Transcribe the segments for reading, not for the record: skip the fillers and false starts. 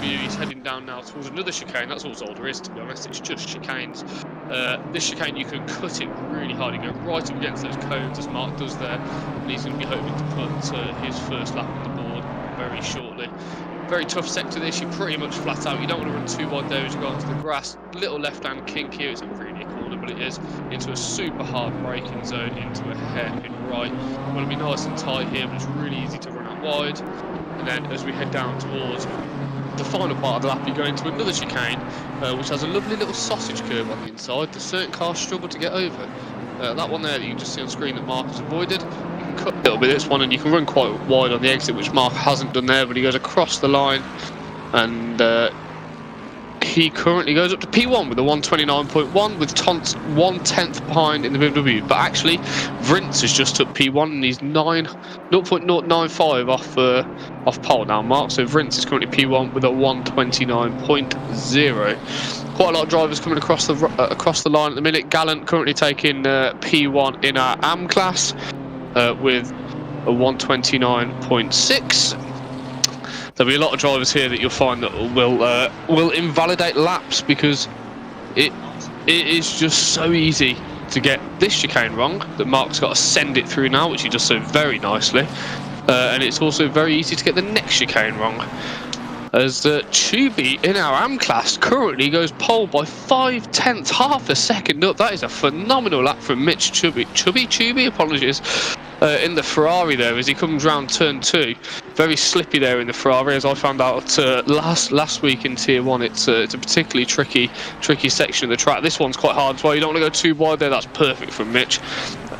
BMW. He's heading down now towards another chicane. That's all Zolder is, to be honest. It's just chicanes. This chicane, you can cut it really hard. You go right up against those cones, as Mark does there, and he's going to be hoping to put his first lap on the board very shortly. Very tough sector this, you're pretty much flat out. You don't want to run too wide there as you go onto the grass. Little left-hand kink here, it's not really a corner, but it is, into a super hard braking zone, into a hairpin right. You want to be nice and tight here, but it's really easy to run out wide. And then as we head down towards the final part of the lap, you go into another chicane, which has a lovely little sausage curve on the inside that certain cars struggle to get over. That one there that you can just see on screen that Mark has avoided. Cut a little bit this one, and you can run quite wide on the exit, which Mark hasn't done there, but he goes across the line, and he currently goes up to P1 with a 129.1, with Tont 1/10 behind in the BMW. But actually, Vrintz has just took P1 and he's 0.095 off pole now, Mark. So Vrintz is currently P1 with a 129.0. Quite a lot of drivers coming across the line at the minute. Gallant currently taking P1 in our AM class. With a 129.6. There'll be a lot of drivers here that you'll find that will invalidate laps, because it is just so easy to get this chicane wrong that Mark's got to send it through now, which he does so very nicely, and it's also very easy to get the next chicane wrong, as Chubby in our AM class currently goes pole by 5/10, half a second up. That is a phenomenal lap from Mitch Chubby, apologies, in the Ferrari there as he comes round turn 2. Very slippy there in the Ferrari, as I found out last week in Tier 1. It's a particularly tricky section of the track. This one's quite hard as well. You don't want to go too wide there. That's perfect from Mitch.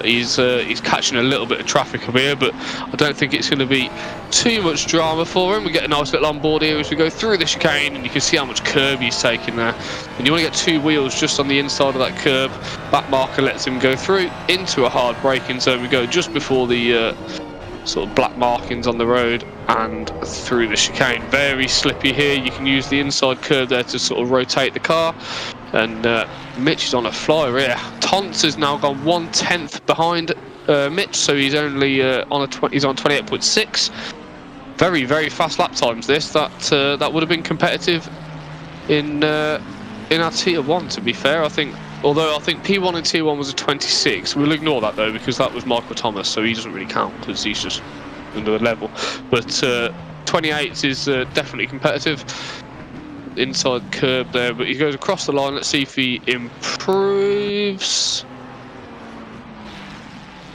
He's catching a little bit of traffic up here, but I don't think it's going to be too much drama for him. We get a nice little on board here as we go through the chicane, and you can see how much curb he's taking there. And you want to get 2 wheels just on the inside of that curb. Back marker lets him go through into a hard braking zone. We go just before the sort of black markings on the road and through the chicane. Very slippy here. You can use the inside curb there to sort of rotate the car. And Mitch is on a flyer here. Tonts has now gone 1/10 behind Mitch, so he's only he's on 28.6. Very, very fast lap times. That would have been competitive in our Tier 1. To be fair, although I think P1 in Tier 1 was a 26. We'll ignore that though, because that was Michael Thomas, so he doesn't really count because he's just under the level. But 28 is definitely competitive. Inside curb there, but he goes across the line. Let's see if he improves.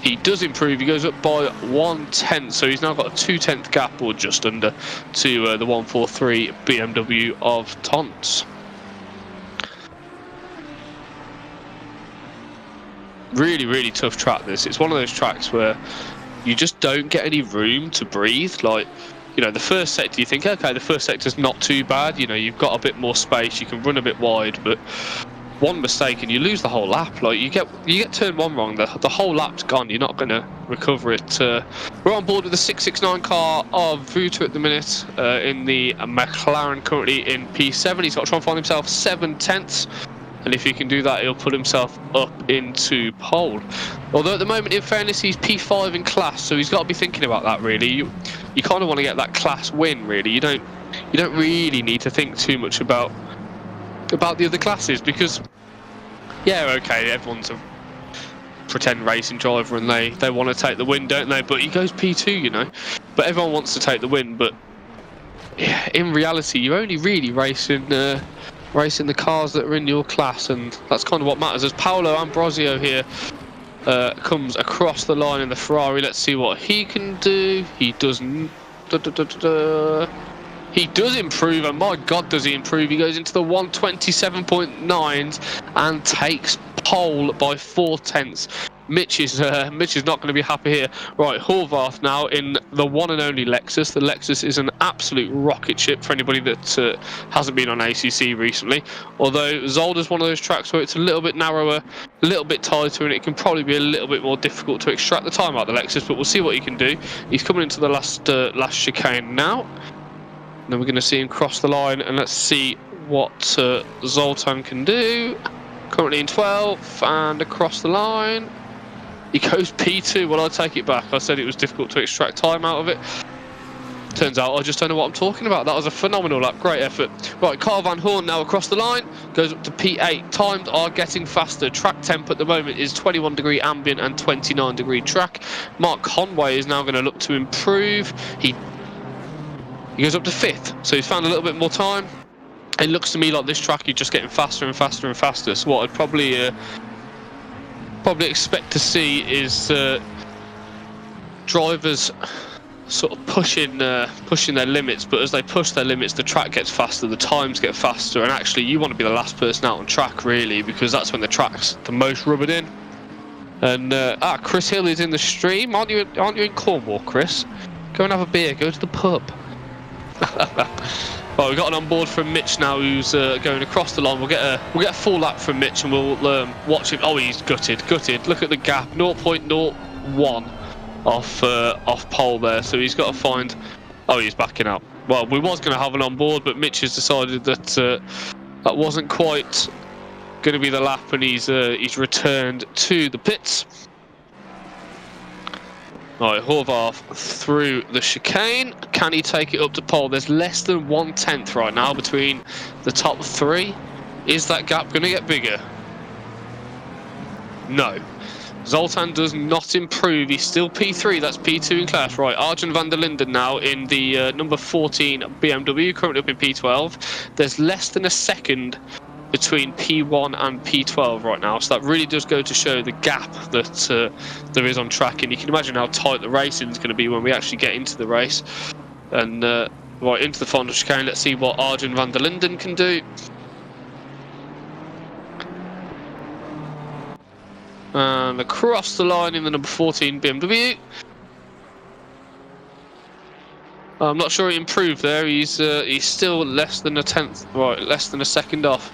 He does improve. He goes up by 1/10, so he's now got a 2/10 gap, or just under, to the 143 BMW of Tonts. Really, really tough track this. It's one of those tracks where you just don't get any room to breathe. Like, you know, the first sector, you think, okay, the first sector's not too bad. You know, you've got a bit more space, you can run a bit wide, but one mistake and you lose the whole lap. Like, you get turn 1 wrong, the whole lap's gone. You're not going to recover it. We're on board with the 669 car of Vuta at the minute, in the McLaren, currently in P7. He's got to try and find himself 7/10. And if he can do that, he'll put himself up into pole. Although at the moment, in fairness, he's P5 in class, so he's got to be thinking about that, really. You kind of want to get that class win, really. You don't really need to think too much about the other classes, because, yeah, okay, everyone's a pretend racing driver and they want to take the win, don't they? But he goes P2, you know. But everyone wants to take the win, but yeah, in reality, you're only really racing the cars that are in your class, and that's kind of what matters. As Paolo Ambrosio here comes across the line in the Ferrari, let's see what he can do. He doesn't. He does improve, and my God, does he improve. He goes into the 127.9s and takes pole by 4/10. Mitch is not going to be happy here. Right, Horvath now in the one and only Lexus. The Lexus is an absolute rocket ship for anybody that hasn't been on ACC recently. Although Zolder's one of those tracks where it's a little bit narrower, a little bit tighter, and it can probably be a little bit more difficult to extract the time out of the Lexus. But we'll see what he can do. He's coming into the last chicane now. And then we're going to see him cross the line, and let's see what Zoltan can do. Currently in 12th and across the line. He goes P2. Well, I take it back. I said it was difficult to extract time out of it. Turns out I just don't know what I'm talking about. That was a phenomenal lap, great effort. Right, Carl Van Horn now across the line, goes up to P8. Times are getting faster. Track temp at the moment is 21 degree ambient and 29 degree track. Mark Conway is now going to look to improve. He goes up to 5th, so he's found a little bit more time. It looks to me like this track is just getting faster and faster and faster. So what I'd probably expect to see is drivers sort of pushing their limits, but as they push their limits, the track gets faster, the times get faster, and actually you want to be the last person out on track really, because that's when the track's the most rubbered in. And Chris Hill is in the stream. Aren't you in Cornwall, Chris? Go and have a beer. Go to the pub. Right, we've got an onboard from Mitch now, who's going across the line. We'll get a full lap from Mitch, and we'll watch him. Oh, he's gutted. Look at the gap, 0.01. Off pole there, so he's got to find. Oh, he's backing up. Well, we was going to have an on board, but Mitch has decided that that wasn't quite going to be the lap, and he's returned to the pits. Right, Horvath through the chicane. Can he take it up to pole? There's less than 1/10 right now between the top 3. Is that gap going to get bigger? No. Zoltan does not improve. He's still P3. That's P2 in class. Right, Arjen van der Linden now in the number 14 BMW, currently up in P12. There's less than a second between P1 and P12 right now, so that really does go to show the gap that there is on track, and you can imagine how tight the racing is going to be when we actually get into the race. And right, into the final chicane. Let's see what Arjen van der Linden can do. And across the line in the number 14 BMW. I'm not sure he improved there. He's still less than a 10th, right, less than a second off.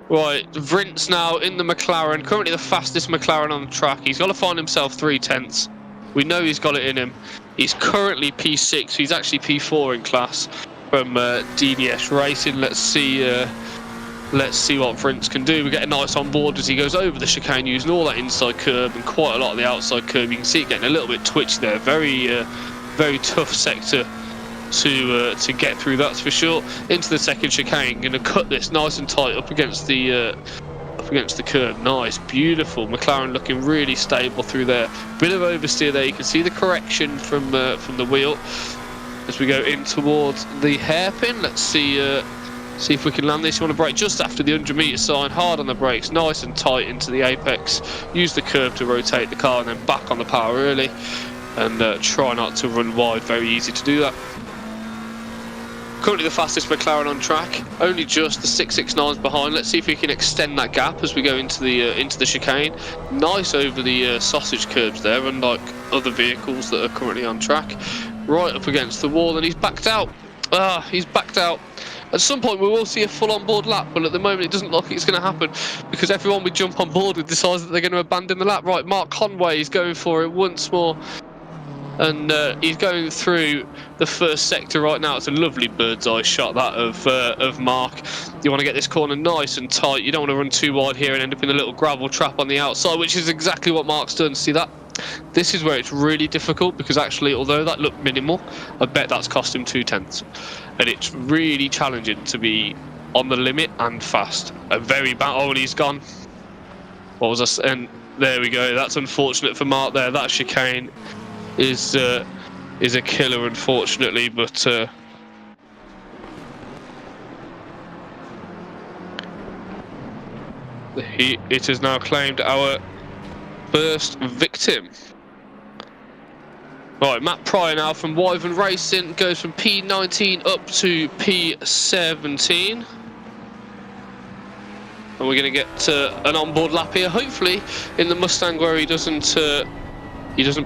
Right, Vrintz now in the McLaren, currently the fastest McLaren on the track. He's got to find himself 3/10. We know he's got it in him. He's currently P6. He's actually P4 in class from DDS Racing. Let's see what Vrintz can do. We get a nice on board as he goes over the chicane, using all that inside curb and quite a lot of the outside curb. You can see it getting a little bit twitchy there. Very tough sector to get through, that's for sure. Into the second chicane, going to cut this nice and tight up against the curb. Nice, beautiful. McLaren looking really stable through there. Bit of oversteer there. You can see the correction from the wheel as we go in towards the hairpin. Let's see if we can land this. You want to brake just after the 100-metre sign, hard on the brakes, nice and tight into the apex. Use the curve to rotate the car and then back on the power early, and try not to run wide. Very easy to do that. Currently the fastest McLaren on track, only just the 669's behind. Let's see if we can extend that gap as we go into the chicane. Nice over the sausage curbs there, unlike other vehicles that are currently on track. Right up against the wall, and he's backed out. He's backed out. At some point we will see a full on-board lap, but at the moment it doesn't look like it's going to happen, because everyone we jump on board with decides that they're going to abandon the lap. Right, Mark Conway is going for it once more, and he's going through the first sector right now. It's a lovely bird's eye shot, that of Mark. You want to get this corner nice and tight. You don't want to run too wide here and end up in a little gravel trap on the outside, which is exactly what Mark's done. See that? This is where it's really difficult, because actually, although that looked minimal, I bet that's cost him 2/10. And it's really challenging to be on the limit and fast. A very bad. Oh, and he's gone. What was I? And there we go. That's unfortunate for Mark there. That chicane is a killer, unfortunately, but it has now claimed our first victim. Right, Matt Pryor now from Wyvern Racing goes from P19 up to P17, and we're going to get an onboard lap here, hopefully in the Mustang, where he doesn't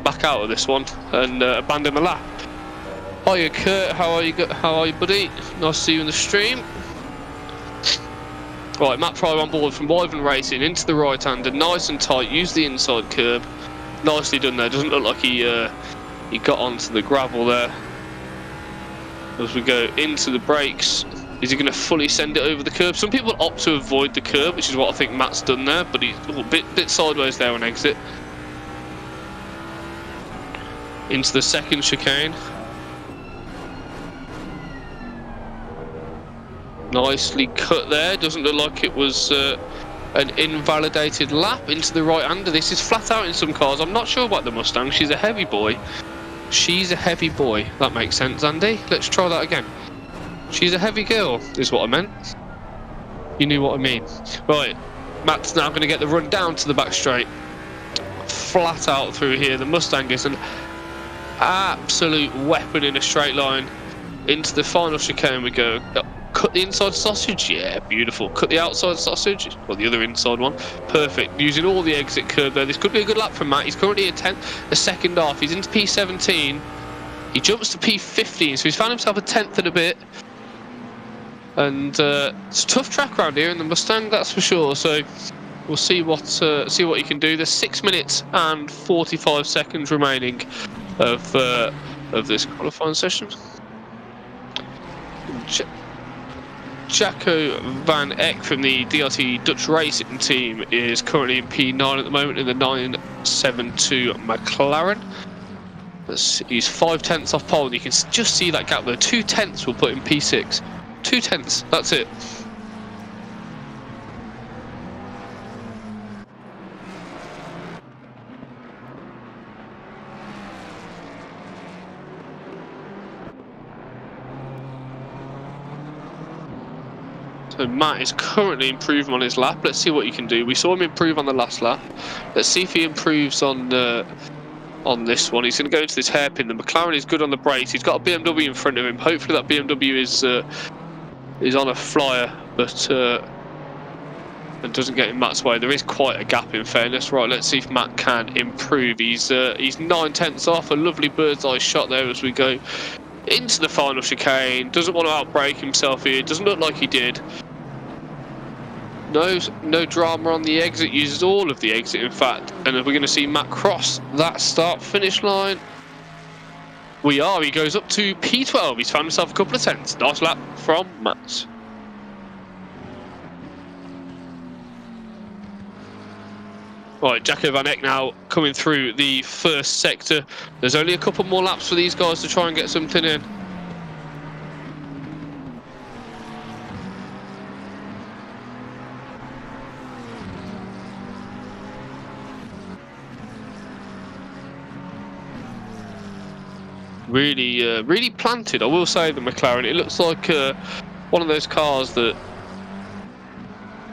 back out of this one and abandon the lap. Hiya Kurt, how are you, buddy? Nice to see you in the stream. Right, Matt Pryor on board from Wyvern Racing into the right-hander, nice and tight, use the inside curb. Nicely done there. Doesn't look like he got onto the gravel there. As we go into the brakes, is he going to fully send it over the curb? Some people opt to avoid the curb, which is what I think Matt's done there, but he's a bit sideways there on exit. Into the second chicane. Nicely cut there. Doesn't look like it was an invalidated lap into the right-hander. This is flat out in some cars. I'm not sure about the Mustang. She's a heavy boy. She's a heavy boy. That makes sense, Andy. Let's try that again. She's a heavy girl, is what I meant. You knew what I mean. Right, Matt's now going to get the run down to the back straight. Flat out through here. The Mustang is an absolute weapon in a straight line. Into the final chicane we go. Cut the inside sausage, yeah, beautiful. Cut the outside sausage, or the other inside one, perfect. Using all the exit curve there. This could be a good lap from Matt. He's currently a second off. He's into P17. He jumps to P15, so he's found himself a 10th and a bit. And it's a tough track around here in the Mustang, that's for sure. So we'll see what he can do. There's 6 minutes and 45 seconds remaining of this qualifying session. Jacco van Eck from the DRT Dutch Racing team is currently in P9 at the moment in the 972 McLaren. He's 5 tenths off pole, and you can just see that gap there. 2 tenths will put him P6. 2 tenths, that's it. So Matt is currently improving on his lap. Let's see what he can do. We saw him improve on the last lap. Let's see if he improves on this one. He's going to go into this hairpin. The McLaren is good on the brakes. He's got a BMW in front of him. Hopefully that BMW is on a flyer, but and doesn't get in Matt's way. There is quite a gap in fairness. Right, let's see if Matt can improve. He's 9 tenths off. A lovely bird's eye shot there as we go into the final chicane. Doesn't want to outbrake himself here. Doesn't look like he did. No drama on the exit. Uses all of the exit, in fact. And we're going to see Matt cross that start-finish line. We are. He goes up to P12. He's found himself a couple of tenths. Nice lap from Matt. Right, Jacco van Eck now coming through the first sector. There's only a couple more laps for these guys to try and get something in. Really planted, I will say, the McLaren. It looks like one of those cars that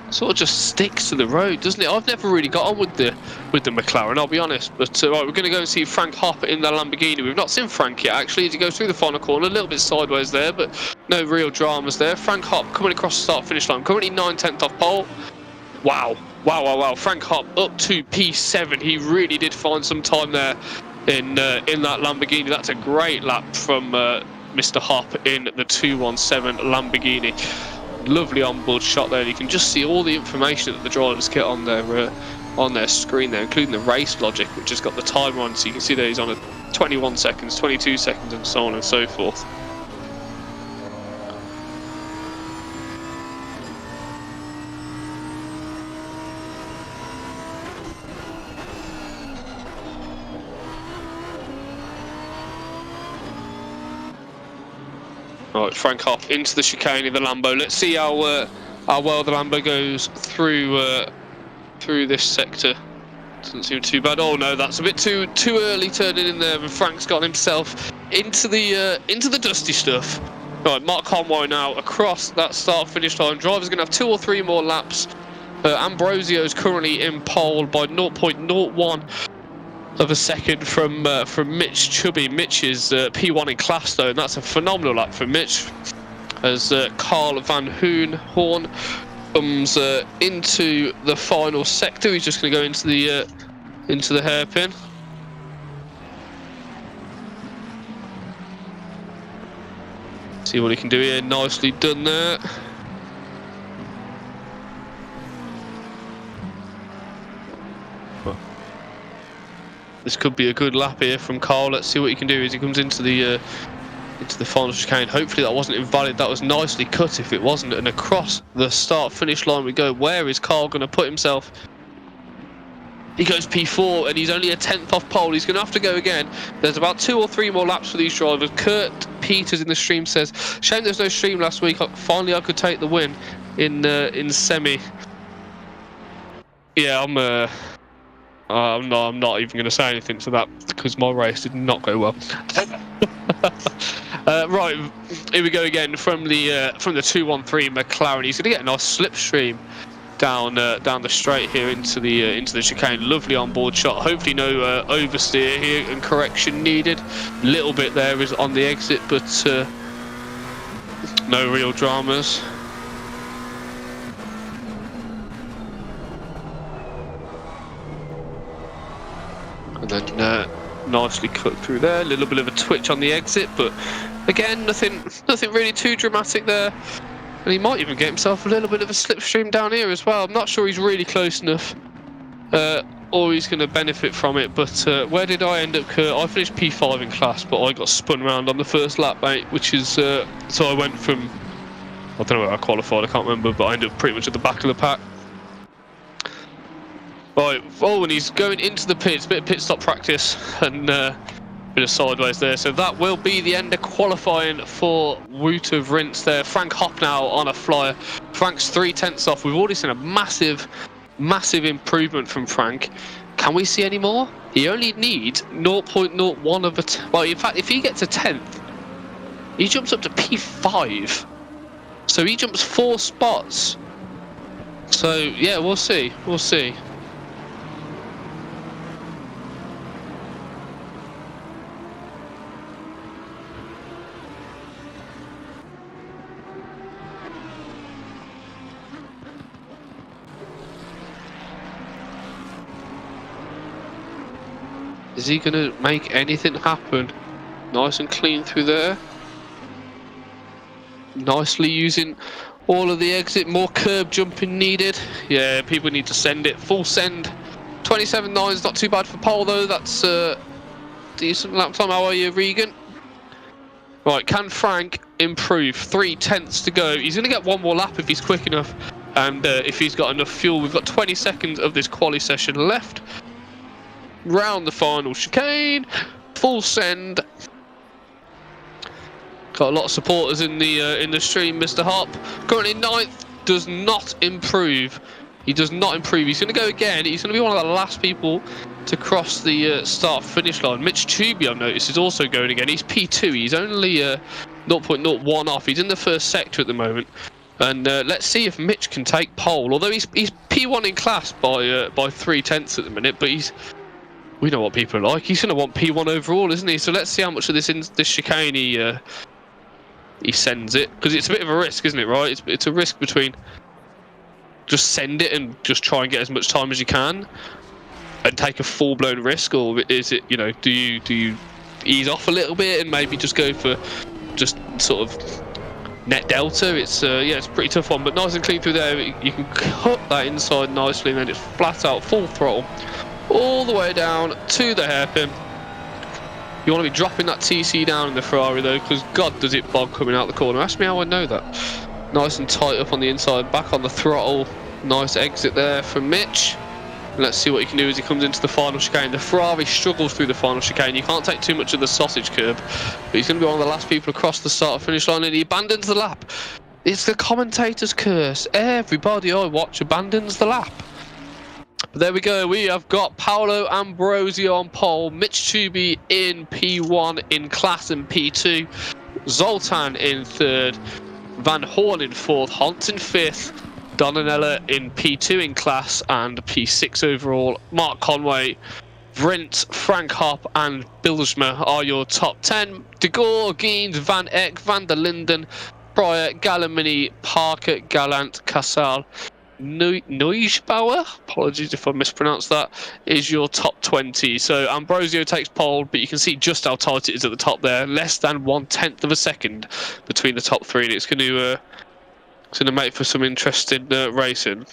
sort of just sticks to the road, doesn't it? I've never really got on with the McLaren, I'll be honest. But right, we're going to go and see Frank Hopp in the Lamborghini. We've not seen Frank yet, actually, as he goes through the final corner, a little bit sideways there, but no real dramas there. Frank Hopp coming across the start-finish line, currently 9 tenths off pole. Wow. Frank Hopp up to P7. He really did find some time there in that Lamborghini. That's a great lap from Mr. Hopp in the 217 Lamborghini. Lovely onboard shot there. You can just see all the information that the drivers get on their screen there, including the race logic, which has got the timer on, so you can see that he's on 21 seconds, 22 seconds, and so on and so forth. Right, Frank Hopp into the chicane in the Lambo. Let's see how well the Lambo goes through this sector. Doesn't seem too bad. Oh no, that's a bit too early turning in there, and Frank's got himself into the dusty stuff. Right, Mark Conway now across that start-finish line. Driver's going to have 2 or 3 more laps. Ambrosio's currently in pole by 0.01 of a second from Mitch Chubby. Mitch is P1 in class though, and that's a phenomenal lap from Mitch. As Carl Van Horn comes into the final sector. He's just going to go into the hairpin. See what he can do here. Nicely done there. This could be a good lap here from Carl. Let's see what he can do as he comes into the final chicane. Hopefully that wasn't invalid. That was nicely cut if it wasn't. And across the start-finish line we go. Where is Carl going to put himself? He goes P4 and he's only a 10th off pole. He's going to have to go again. There's about 2 or 3 more laps for these drivers. Kurt Peters in the stream says, shame there's no stream last week. Finally I could take the win in semi. Yeah, I'm not even going to say anything to that because my race did not go well. Right, here we go again from the 213 McLaren. He's going to get a nice slipstream down the straight here into the chicane. Lovely onboard shot. Hopefully no oversteer here and correction needed. Little bit there is on the exit, but no real dramas. And then nicely cut through there. A little bit of a twitch on the exit, but again, nothing really too dramatic there. And he might even get himself a little bit of a slipstream down here as well. I'm not sure he's really close enough, or he's going to benefit from it. But where did I end up, Kurt? I finished P5 in class, but I got spun around on the first lap, mate, which is... so I went from... I don't know where I qualified, I can't remember, but I ended up pretty much at the back of the pack. Right, oh, and he's going into the pits, bit of pit stop practice, and bit of sideways there. So that will be the end of qualifying for Wout of Rinse there. Frank Hopp now on a flyer. Frank's 3/10 off. We've already seen a massive improvement from Frank. Can we see any more? He only needs 0.01 of a... well, in fact, if he gets a 10th, he jumps up to P5. So he jumps 4 spots. So, yeah, we'll see. We'll see. Is he going to make anything happen? Nice and clean through there. Nicely using all of the exit. More curb jumping needed. Yeah, people need to send it. Full send. 27.9 is not too bad for pole though. That's decent lap time. How are you, Regan? Right, can Frank improve? 3/10 to go. He's going to get 1 more lap if he's quick enough. And if he's got enough fuel. We've got 20 seconds of this quali session left. Round the final chicane, full send. Got a lot of supporters in the stream. Mr. Hop currently 9th, does not improve. He does not improve. He's going to go again. He's going to be one of the last people to cross the start finish line. Mitch Tubey, I've noticed, is also going again. He's P2. He's only 0.01 off. He's in the first sector at the moment. And let's see if Mitch can take pole. Although he's P1 in class by 3/10 at the minute, but we know what people are like. He's going to want P1 overall, isn't he? So let's see how much of this chicane he sends it. Because it's a bit of a risk, isn't it, right? It's a risk between just send it and just try and get as much time as you can and take a full-blown risk, or is it, you know, do you ease off a little bit and maybe just go for just sort of net delta? It's yeah, it's a pretty tough one, but nice and clean through there. You can cut that inside nicely, and then it's flat out, full throttle, all the way down to the hairpin. You want to be dropping that TC down in the Ferrari though, because God does it bog coming out the corner. Ask me how I know that. Nice and tight up on the inside, back on the throttle. Nice exit there from Mitch. Let's see what he can do as he comes into the final chicane. The Ferrari struggles through the final chicane. You can't take too much of the sausage curb, but he's going to be one of the last people across the start finish line, and he abandons the lap. It's the commentator's curse. Everybody I watch abandons the lap. But there we go. We have got Paolo Ambrosio on pole, Mitch Tubey in P1 in class and P2, Zoltan in 3rd, Van Horn in 4th, Hunt in 5th, Donanella in P2 in class and P6 overall. Mark Conway, Vrint, Frank Hopp and Bilsma are your top 10. De Gore, Geens, Van Eck, Van der Linden, Pryor, Gallimini, Parker, Gallant, Casal, Neusbauer, apologies if I mispronounced that, is your top 20. So Ambrosio takes pole, but you can see just how tight it is at the top there. Less than 1/10 of a second between the top 3, and it's going to make for some interesting racing.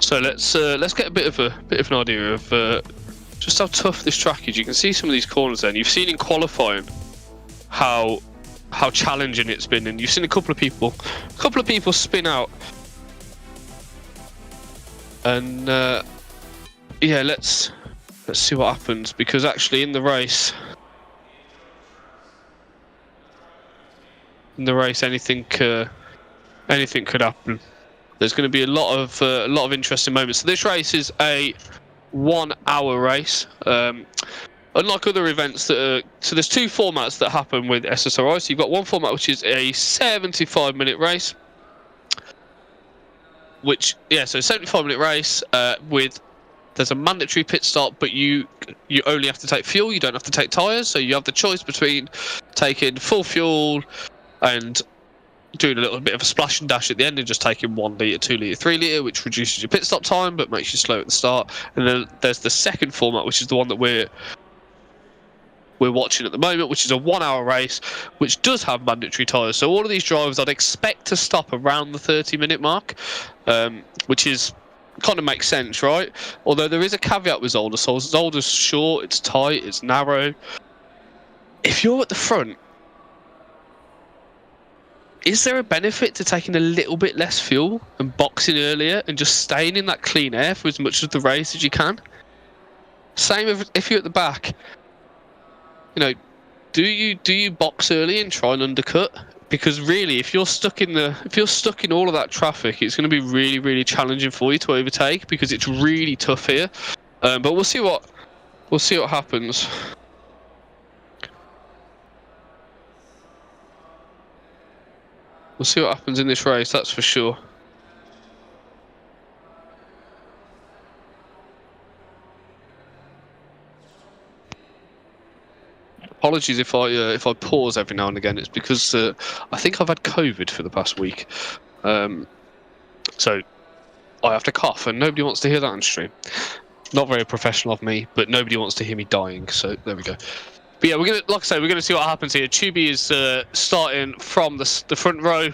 So let's get a bit of an idea of just how tough this track is. You can see some of these corners there, and you've seen in qualifying how challenging it's been, and you've seen a couple of people spin out. And yeah, let's see what happens, because actually in the race anything could happen. There's going to be a lot of interesting moments. So this race is a 1 hour race. Unlike other events so there's two formats that happen with SSRI. So you've got one format which is a 75-minute race, so 75-minute race with, there's a mandatory pit stop, but you only have to take fuel, you don't have to take tyres. So you have the choice between taking full fuel and doing a little bit of a splash and dash at the end, and just taking 1 litre, 2 litre, 3 litre, which reduces your pit stop time but makes you slow at the start. And then there's the second format, which is the one that we're watching at the moment, which is a 1 hour race, which does have mandatory tyres. So all of these drivers I'd expect to stop around the 30-minute mark, which is kind of makes sense, right? Although there is a caveat with Zolder. So Zolder's short, it's tight, it's narrow. If you're at the front, is there a benefit to taking a little bit less fuel and boxing earlier and just staying in that clean air for as much of the race as you can? Same if you're at the back. You know, do you box early and try and undercut? Because really, if you're stuck in all of that traffic, it's going to be really, really challenging for you to overtake, because it's really tough here. But we'll see what happens. We'll see what happens in this race, that's for sure. Apologies if I pause every now and again. It's because I think I've had COVID for the past week, so I have to cough, and nobody wants to hear that on stream. Not very professional of me, but nobody wants to hear me dying. So there we go. But yeah, like I say, we're gonna see what happens here. Tubi is starting from the front row.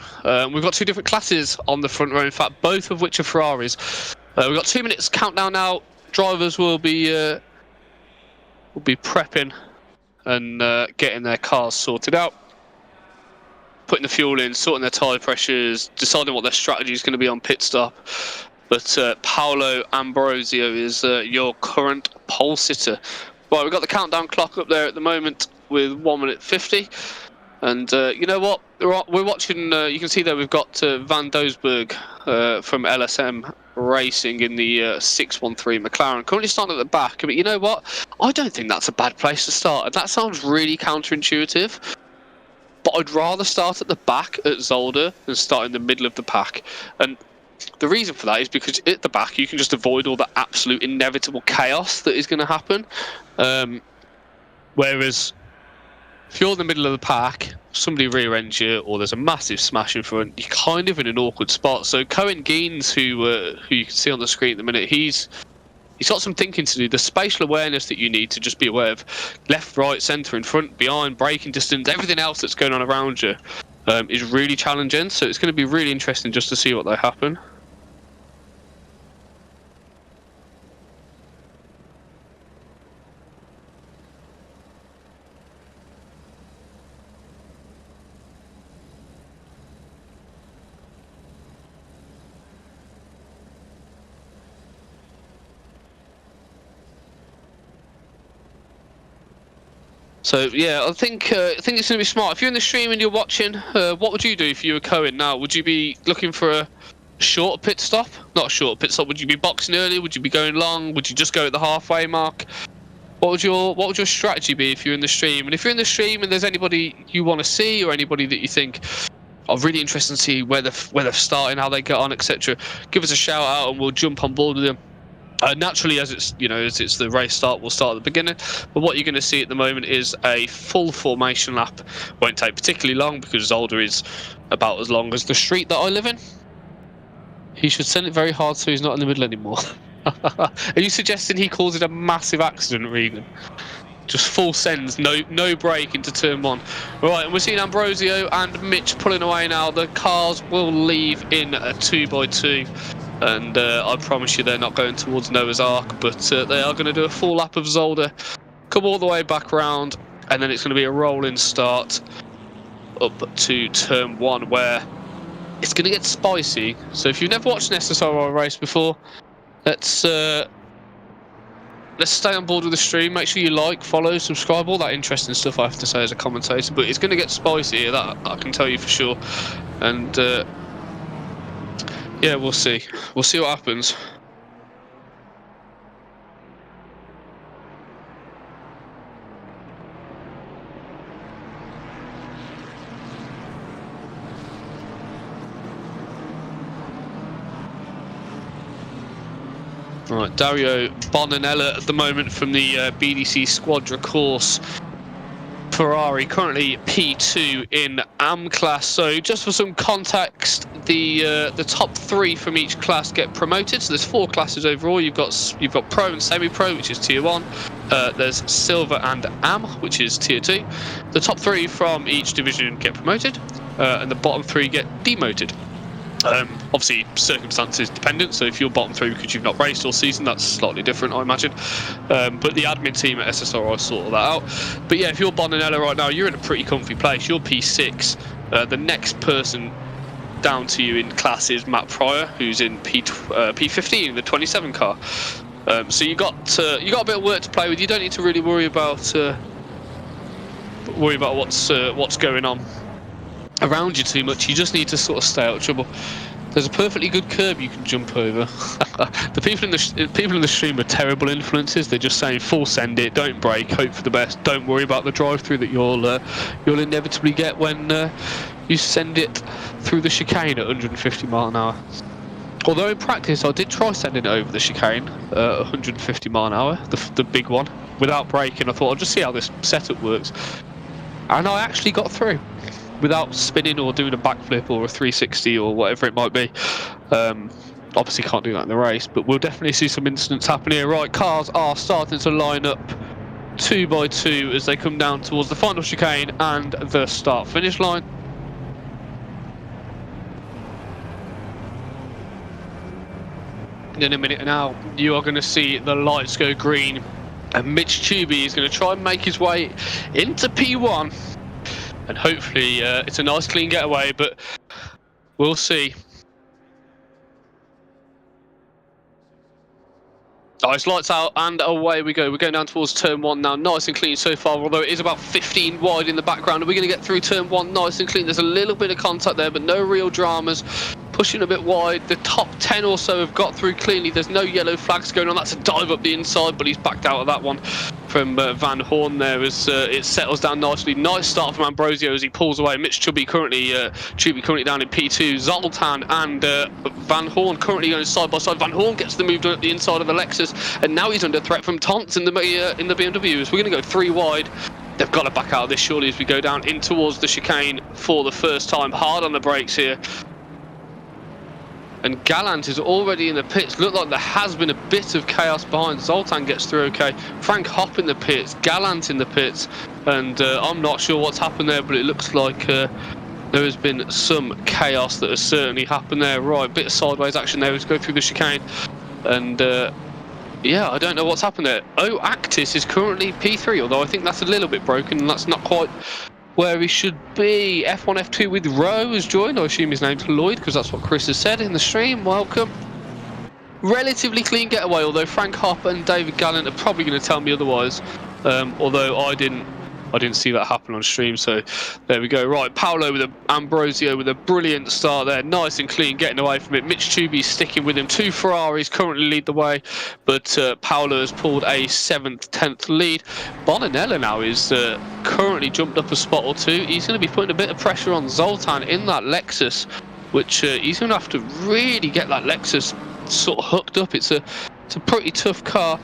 We've got two different classes on the front row. In fact, both of which are Ferraris. We've got 2 minutes countdown now. Drivers will be prepping and getting their cars sorted out, putting the fuel in, sorting their tyre pressures, deciding what their strategy is going to be on pit stop. But Paolo Ambrosio is your current pole sitter. Right, we've got the countdown clock up there at the moment with 1 minute 50. And you know what? We're watching, you can see there we've got Van Doesburg from LSM Racing in the 613 McLaren, currently starting at the back. But you know what? I don't think that's a bad place to start. And that sounds really counterintuitive, but I'd rather start at the back at Zolder than start in the middle of the pack. And the reason for that is because at the back you can just avoid all the absolute inevitable chaos that is going to happen. Whereas if you're in the middle of the pack, somebody rear-ends you, or there's a massive smash in front, you're kind of in an awkward spot. So Cohen Geens, who you can see on the screen at the minute, he's got some thinking to do. The spatial awareness that you need to just be aware of left, right, centre, in front, behind, braking distance, everything else that's going on around you is really challenging. So it's going to be really interesting just to see what they happen. So yeah, I think it's going to be smart. If you're in the stream and you're watching, what would you do if you were Cohen now? Would you be looking for a short pit stop? Not a short pit stop. Would you be boxing early? Would you be going long? Would you just go at the halfway mark? What would your strategy be if you're in the stream? And if you're in the stream and there's anybody you want to see, or anybody that you think are really interested to see where they're starting, how they get on, etc., give us a shout out and we'll jump on board with them. Naturally, as it's the race start, we'll start at the beginning. But what you're going to see at the moment is a full formation lap. Won't take particularly long because Zolder is about as long as the street that I live in. He should send it very hard so he's not in the middle anymore. Are you suggesting he caused a massive accident, Regan? Just full sends, no brake into turn one. Right, and we're seeing Ambrosio and Mitch pulling away now. The cars will leave in a 2x2. And I promise you they're not going towards Noah's Ark, but they are going to do a full lap of Zolder, come all the way back round, and then it's going to be a rolling start up to turn 1, where it's going to get spicy. So if you've never watched an SSRI race before, let's stay on board with the stream. Make sure you like, follow, subscribe, all that interesting stuff I have to say as a commentator. But it's going to get spicy here, that I can tell you for sure. And yeah, we'll see. We'll see what happens. Right, Dario Bonanella at the moment from the BDC Squadra course. Ferrari currently P2 in AM class. So just for some context, the top 3 from each class get promoted. So there's 4 classes overall. You've got Pro and Semi-Pro, which is Tier 1. There's Silver and AM, which is Tier 2. The top 3 from each division get promoted, and the bottom 3 get demoted. Obviously circumstances dependent, so if you're bottom 3 because you've not raced all season, that's slightly different, I imagine. But the admin team at SSRI sorted that out. But yeah, if you're Bonanella right now, you're in a pretty comfy place. You're P6. The next person down to you in class is Matt Pryor, who's in P15, the 27 car. So you got a bit of work to play with. You don't need to really worry about what's going on around you too much. You just need to sort of stay out of trouble. There's a perfectly good curb you can jump over. The people in the stream are terrible influences. They're just saying full send it, don't brake, hope for the best, don't worry about the drive-through that you'll inevitably get when you send it through the chicane at 150 mile an hour. Although in practice I did try sending it over the chicane at 150 mile an hour, the big one, without braking. I thought I'll just see how this setup works, and I actually got through without spinning or doing a backflip or a 360 or whatever it might be. Obviously can't do that in the race, but we'll definitely see some incidents happen here. Right, cars are starting to line up 2 by 2 as they come down towards the final chicane and the start finish line. In a minute now, you are going to see the lights go green, and Mitch Tubey is going to try and make his way into P1. And hopefully it's a nice clean getaway, but we'll see. Nice, lights out and away we go. We're going down towards turn 1 now, nice and clean so far, although it is about 15 wide in the background. Are we going to get through turn 1 nice and clean? There's a little bit of contact there, but no real dramas. Pushing a bit wide. The top 10 or so have got through cleanly. There's no yellow flags going on. That's a dive up the inside, but he's backed out of that one from Van Horn there as it settles down nicely. Nice start from Ambrosio as he pulls away. Mitch Tubey currently down in P2. Zoltan and Van Horn currently going side by side. Van Horn gets the move up the inside of the Lexus, and now he's under threat from Tons in the BMW. So we're going to go 3 wide. They've got to back out of this surely as we go down in towards the chicane for the first time. Hard on the brakes here. And Gallant is already in the pits. Look like there has been a bit of chaos behind. Zoltan gets through okay. Frank Hopp in the pits. Gallant in the pits. And I'm not sure what's happened there, but it looks like there has been some chaos that has certainly happened there. Right, bit of sideways action there. Let's go through the chicane. And yeah, I don't know what's happened there. Oh, Actis is currently P3, although I think that's a little bit broken and that's not quite where he should be. F1, F2 with Rowe has joined. I assume his name's Lloyd because that's what Chris has said in the stream. Welcome. Relatively clean getaway, although Frank Hopp and David Gallant are probably going to tell me otherwise. Although I didn't see that happen on stream, so there we go. Right, Paolo with Ambrosio with a brilliant start there, nice and clean, getting away from it. Mitch Tubey sticking with him. 2 Ferraris currently lead the way, but Paolo has pulled a 7th, 10th lead. Bonanella now is currently jumped up a spot or 2. He's going to be putting a bit of pressure on Zoltan in that Lexus, which he's going to have to really get that Lexus sort of hooked up. It's a pretty tough car.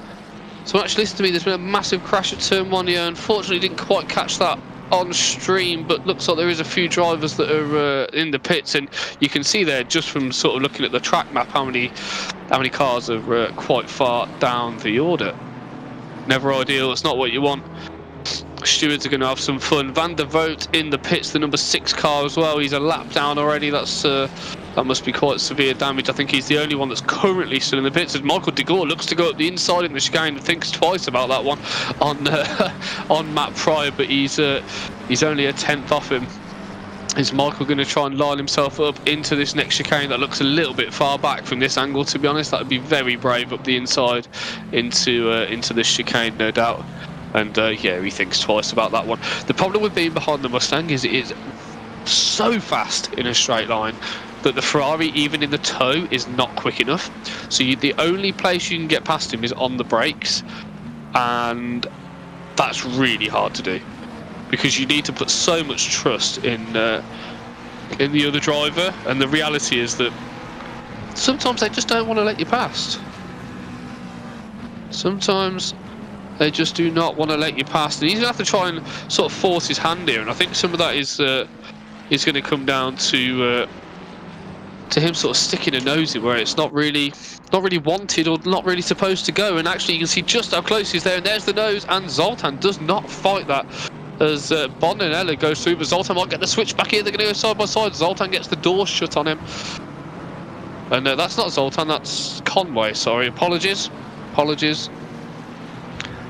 So actually listen to me, there's been a massive crash at turn 1 here. Unfortunately didn't quite catch that on stream, but looks like there is a few drivers that are in the pits, and you can see there just from sort of looking at the track map how many cars are quite far down the order. Never ideal, it's not what you want. Stewards are going to have some fun. Van der Voort in the pits, the number 6 car as well. He's a lap down already. That must be quite severe damage. I think he's the only one that's currently still in the pits. As Michael de Gore looks to go up the inside in the chicane and thinks twice about that one on Matt Pryor, but he's only a tenth off him. Is Michael going to try and line himself up into this next chicane that looks a little bit far back from this angle? To be honest, that would be very brave up the inside into this chicane, no doubt. And yeah, he thinks twice about that one. The problem with being behind the Mustang is it is so fast in a straight line that the Ferrari, even in the toe, is not quick enough. So the only place you can get past him is on the brakes, and that's really hard to do because you need to put so much trust in the other driver. And the reality is that sometimes they just don't want to let you past. Sometimes they just do not want to let you past, and he's going to have to try and sort of force his hand here. And I think some of that is going to come down to him sort of sticking a nose in where it's not really wanted or not really supposed to go. And actually, you can see just how close he's there. And there's the nose, and Zoltan does not fight that as Bonanella goes through. But Zoltan might get the switch back here. They're going to go side by side. Zoltan gets the door shut on him, and that's not Zoltan. That's Conway. Sorry, apologies.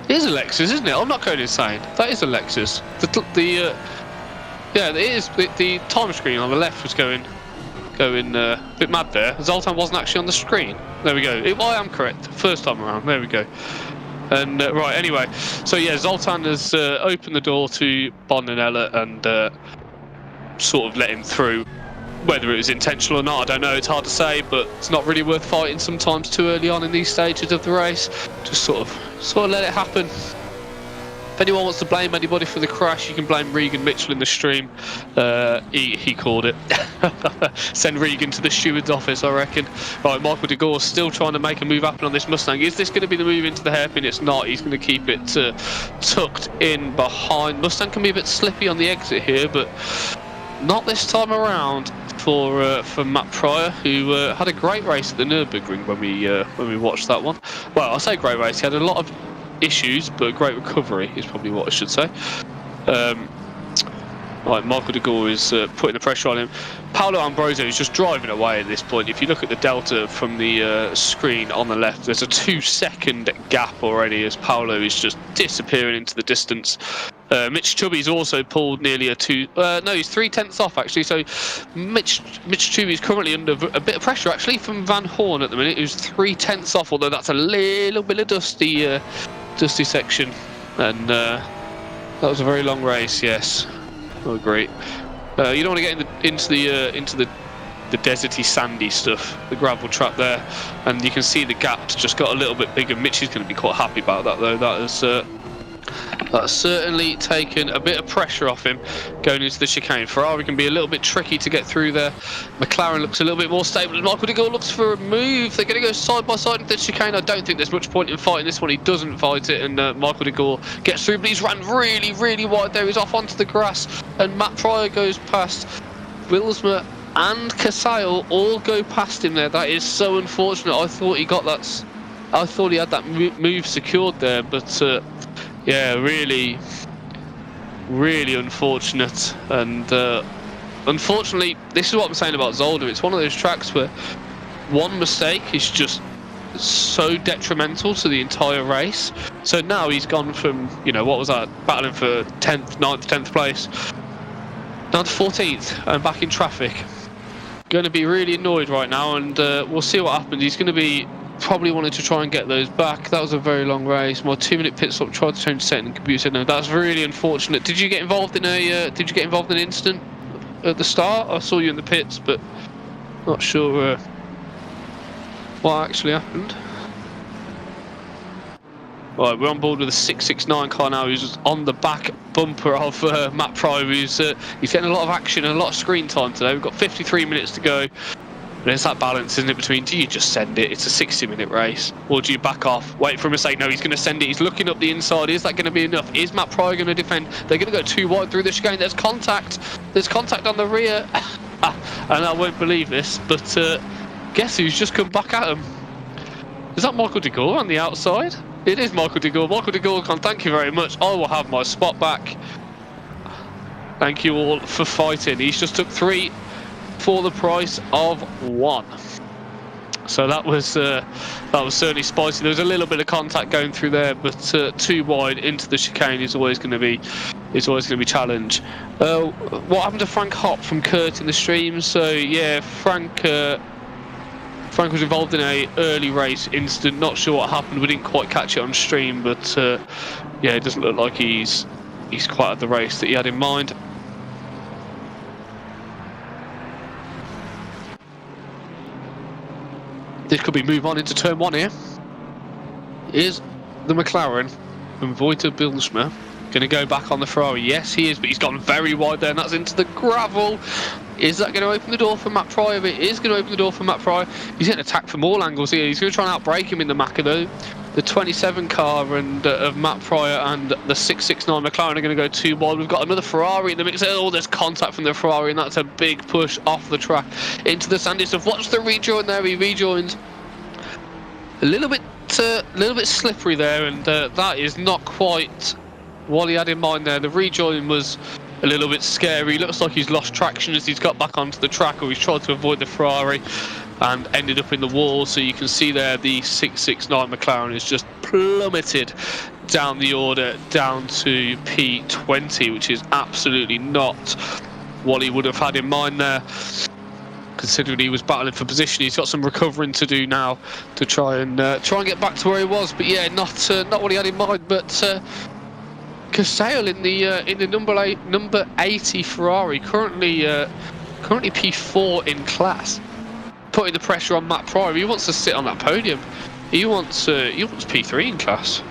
It is a Lexus, isn't it? I'm not going insane. That is a Lexus. Yeah, it is. The time screen on the left was going a bit mad there. Zoltan wasn't actually on the screen. There we go. I am correct. First time around. There we go. And right, anyway. So yeah, Zoltan has opened the door to Bonanella and sort of let him through. Whether it was intentional or not, I don't know. It's hard to say, but it's not really worth fighting sometimes too early on in these stages of the race. Just sort of let it happen. If anyone wants to blame anybody for the crash, you can blame Regan Mitchell in the stream. He called it. Send Regan to the steward's office, I reckon. Right, Michael de Gore still trying to make a move happen on this Mustang. Is this going to be the move into the hairpin? It's not. He's going to keep it tucked in behind. Mustang can be a bit slippy on the exit here, but not this time around for Matt Pryor, who had a great race at the Nurburgring when we watched that one. Well, I say great race. He had a lot of issues, but a great recovery is probably what I should say. Right, Michael de Gore is putting the pressure on him. Paolo Ambrosio is just driving away at this point. If you look at the delta from the screen on the left, there's a 2-second gap already as Paolo is just disappearing into the distance. Mitch Chubby's also pulled nearly he's 3/10 off actually. So Mitch Chubby is currently under a bit of pressure actually from Van Horn at the minute, who's 3/10 off. Although that's a little bit of dusty section, and that was a very long race. Yes. Oh, great. You don't want to get into the deserty, sandy stuff, the gravel trap there, and you can see the gap's just got a little bit bigger. Mitch is going to be quite happy about that though. That's certainly taken a bit of pressure off him going into the chicane. Ferrari can be a little bit tricky to get through there. McLaren looks a little bit more stable. Michael de Gore looks for a move. They're going to go side by side into the chicane. I don't think there's much point in fighting this one. He doesn't fight it, and Michael de Gore gets through, but he's ran really, really wide there. He's off onto the grass, and Matt Pryor goes past. Wilsmer and Casale all go past him there. That is so unfortunate. I thought he got that. I thought he had that move secured there, but yeah, really, really unfortunate. And unfortunately, this is what I'm saying about Zolder. It's one of those tracks where one mistake is just so detrimental to the entire race. So now he's gone from, what was that, battling for 10th, 9th, 10th place, down to 14th and back in traffic. Going to be really annoyed right now, and we'll see what happens. He's going to be probably wanted to try and get those back. That was a very long race. My 2-minute pit stop tried to change the setting, and the computer said no. That's really unfortunate. Did you get involved in an incident at the start? I saw you in the pits, but not sure what actually happened. Right, we're on board with a 669 car now, who's on the back bumper of Matt Pryor, who's he's getting a lot of action and a lot of screen time today. We've got 53 minutes to go. There's that balance, isn't it, between do you just send it, it's a 60-minute race, or do you back off, wait for him to say no, he's going to send it, he's looking up the inside, is that going to be enough? Is Matt Pryor going to defend? They're going to go too wide through the chicane, there's contact on the rear, and I won't believe this, but guess who's just come back at him? Is that Michael de Gore on the outside? It is Michael de Gore. Michael de Gore, thank you very much. I will have my spot back. Thank you all for fighting. He's just took 3 for the price of 1. So that was certainly spicy. There was a little bit of contact going through there, but too wide into the chicane is always going to be challenge. What happened to Frank Hopp from Kurt in the stream? So yeah, Frank was involved in a early race incident. Not sure what happened. We didn't quite catch it on stream, but yeah, it doesn't look like he's quite at the race that he had in mind. This could be move on into turn 1 here. Is the McLaren from Wouter Bilsma going to go back on the Ferrari? Yes, he is, but he's gone very wide there, and that's into the gravel. Is that going to open the door for Matt Pryor? It is going to open the door for Matt Pryor. He's getting attacked from all angles here. He's going to try and outbrake him in the Macca though. The 27 car and of Matt Pryor and the 669 McLaren are going to go 2 wide. We've got another Ferrari in the mix. Oh, there's contact from the Ferrari, and that's a big push off the track into the sandy stuff. Watch the rejoin there. He rejoins a little bit slippery there, and that is not quite what he had in mind there. The rejoin was a little bit scary. Looks like he's lost traction as he's got back onto the track, or he's tried to avoid the Ferrari and ended up in the wall. So you can see there the 669 McLaren is just plummeted down the order down to P20, which is absolutely not what he would have had in mind there, considering he was battling for position. He's got some recovering to do now to try and get back to where he was. But yeah, not what he had in mind. But Casale in the number 80 Ferrari, currently P4 in class, putting the pressure on Matt Pryor. He wants to sit on that podium. He wants P3 in class.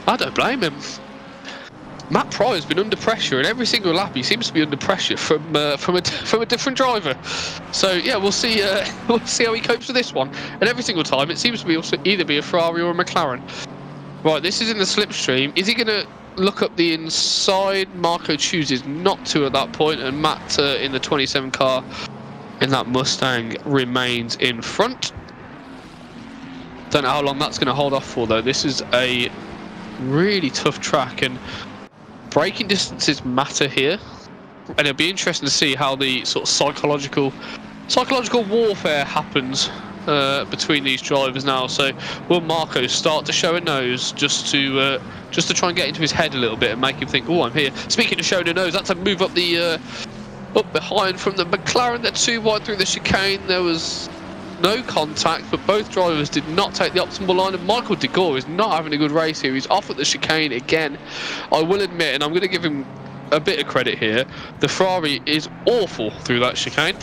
I don't blame him. Matt Pryor's been under pressure, and every single lap he seems to be under pressure from a different driver. So yeah, we'll see how he copes with this one. And every single time it seems to be either be a Ferrari or a McLaren. Right, this is in the slipstream. Is he going to look up the inside? Marco chooses not to at that point, and Matt in the 27 car in that Mustang remains in front. Don't know how long that's going to hold off for though. This is a really tough track, and braking distances matter here, and it'll be interesting to see how the sort of psychological warfare happens between these drivers now. So will Marco start to show a nose just to try and get into his head a little bit and make him think, oh, I'm here. Speaking of showing a nose, that's a move up the up behind from the McLaren. They're 2 wide through the chicane. There was no contact, but both drivers did not take the optimal line, and Michael de Gore is not having a good race here. He's off at the chicane again. I will admit, and I'm going to give him a bit of credit here, the Ferrari is awful through that chicane.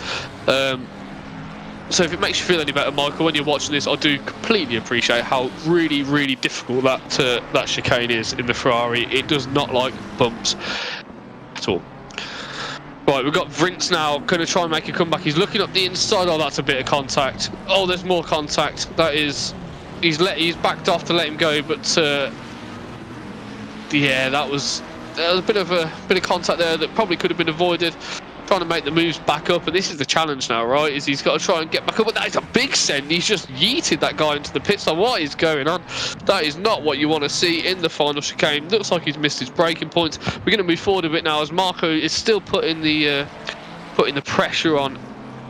So if it makes you feel any better, Michael, when you're watching this, I do completely appreciate how really, really difficult that chicane is in the Ferrari. It does not like bumps at all. Right, we've got Vrints now, going to try and make a comeback. He's looking up the inside. Oh, that's a bit of contact. Oh, there's more contact. That is, he's backed off to let him go, but yeah, there was a bit of contact there that probably could have been avoided. Trying to make the moves back up, and this is the challenge now, right? Is he's got to try and get back up, but that is a big send. He's just yeeted that guy into the pit stop. What is going on? That is not what you want to see in the final chicane. Looks like he's missed his braking points. We're going to move forward a bit now as Marco is still putting the pressure on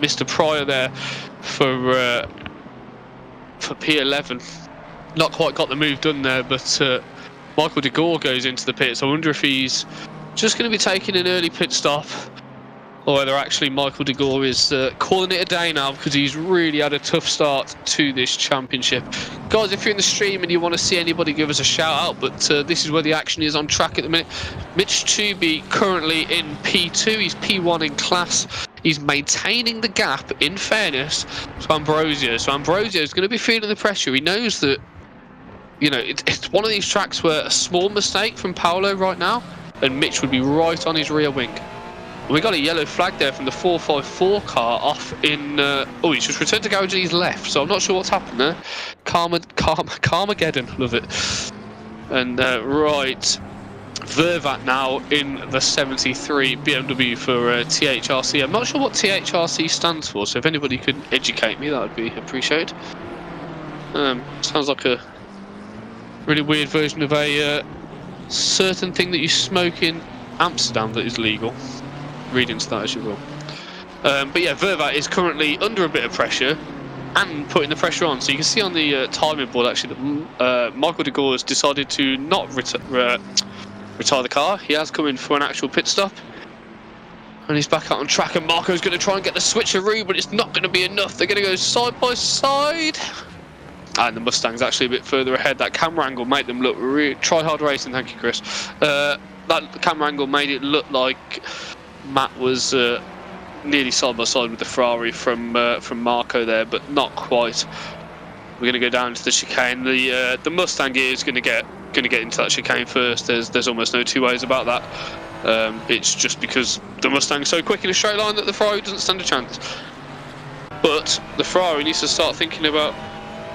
Mr. Pryor there for P11. Not quite got the move done there, but Michael de Gore goes into the pits. I wonder if he's just going to be taking an early pit stop, or whether actually Michael de Gore is calling it a day now, because he's really had a tough start to this championship. Guys, if you're in the stream and you want to see anybody, give us a shout out, but this is where the action is on track at the minute. Mitch Tooby currently in P2, he's P1 in class. He's maintaining the gap, in fairness, to Ambrosio. So Ambrosio is going to be feeling the pressure. He knows that, you know, it's one of these tracks where a small mistake from Paolo right now, and Mitch would be right on his rear wing. We got a yellow flag there from the 454 car off in... oh, he's just returned to garage and he's left, so I'm not sure what's happened there. Carmageddon, love it. And right, Vervat now in the 73 BMW for THRC. I'm not sure what THRC stands for, so if anybody could educate me, that would be appreciated. Sounds like a really weird version of a certain thing that you smoke in Amsterdam that is legal. Read into that as you will. But yeah, Vervat is currently under a bit of pressure and putting the pressure on. So you can see on the timing board actually that Michael de Gore has decided to not retire the car. He has come in for an actual pit stop. And he's back out on track, and Marco's going to try and get the switcheroo, but it's not going to be enough. They're going to go side by side. And the Mustang's actually a bit further ahead. That camera angle made them look try hard racing. Thank you, Chris. That camera angle made it look like Matt was nearly side by side with the Ferrari from Marco there, but not quite. We're going to go down to the chicane. The Mustang is going to get into that chicane first. There's almost no two ways about that. It's just because the Mustang's so quick in a straight line that the Ferrari doesn't stand a chance. But the Ferrari needs to start thinking about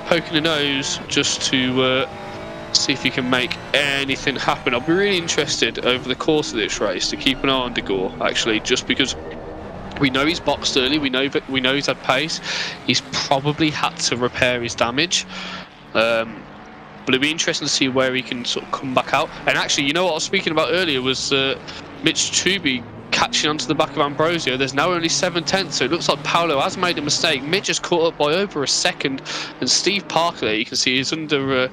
poking a nose just to see if he can make anything happen. I'll be really interested over the course of this race to keep an eye on de Gore, actually, just because we know he's boxed early, we know he's had pace, he's probably had to repair his damage. But it'll be interesting to see where he can sort of come back out. And actually, you know what I was speaking about earlier was Mitch Trubey catching onto the back of Ambrosio. There's now only 7/10, so it looks like Paolo has made a mistake. Mitch has caught up by over a second, and Steve Parker there, you can see, is under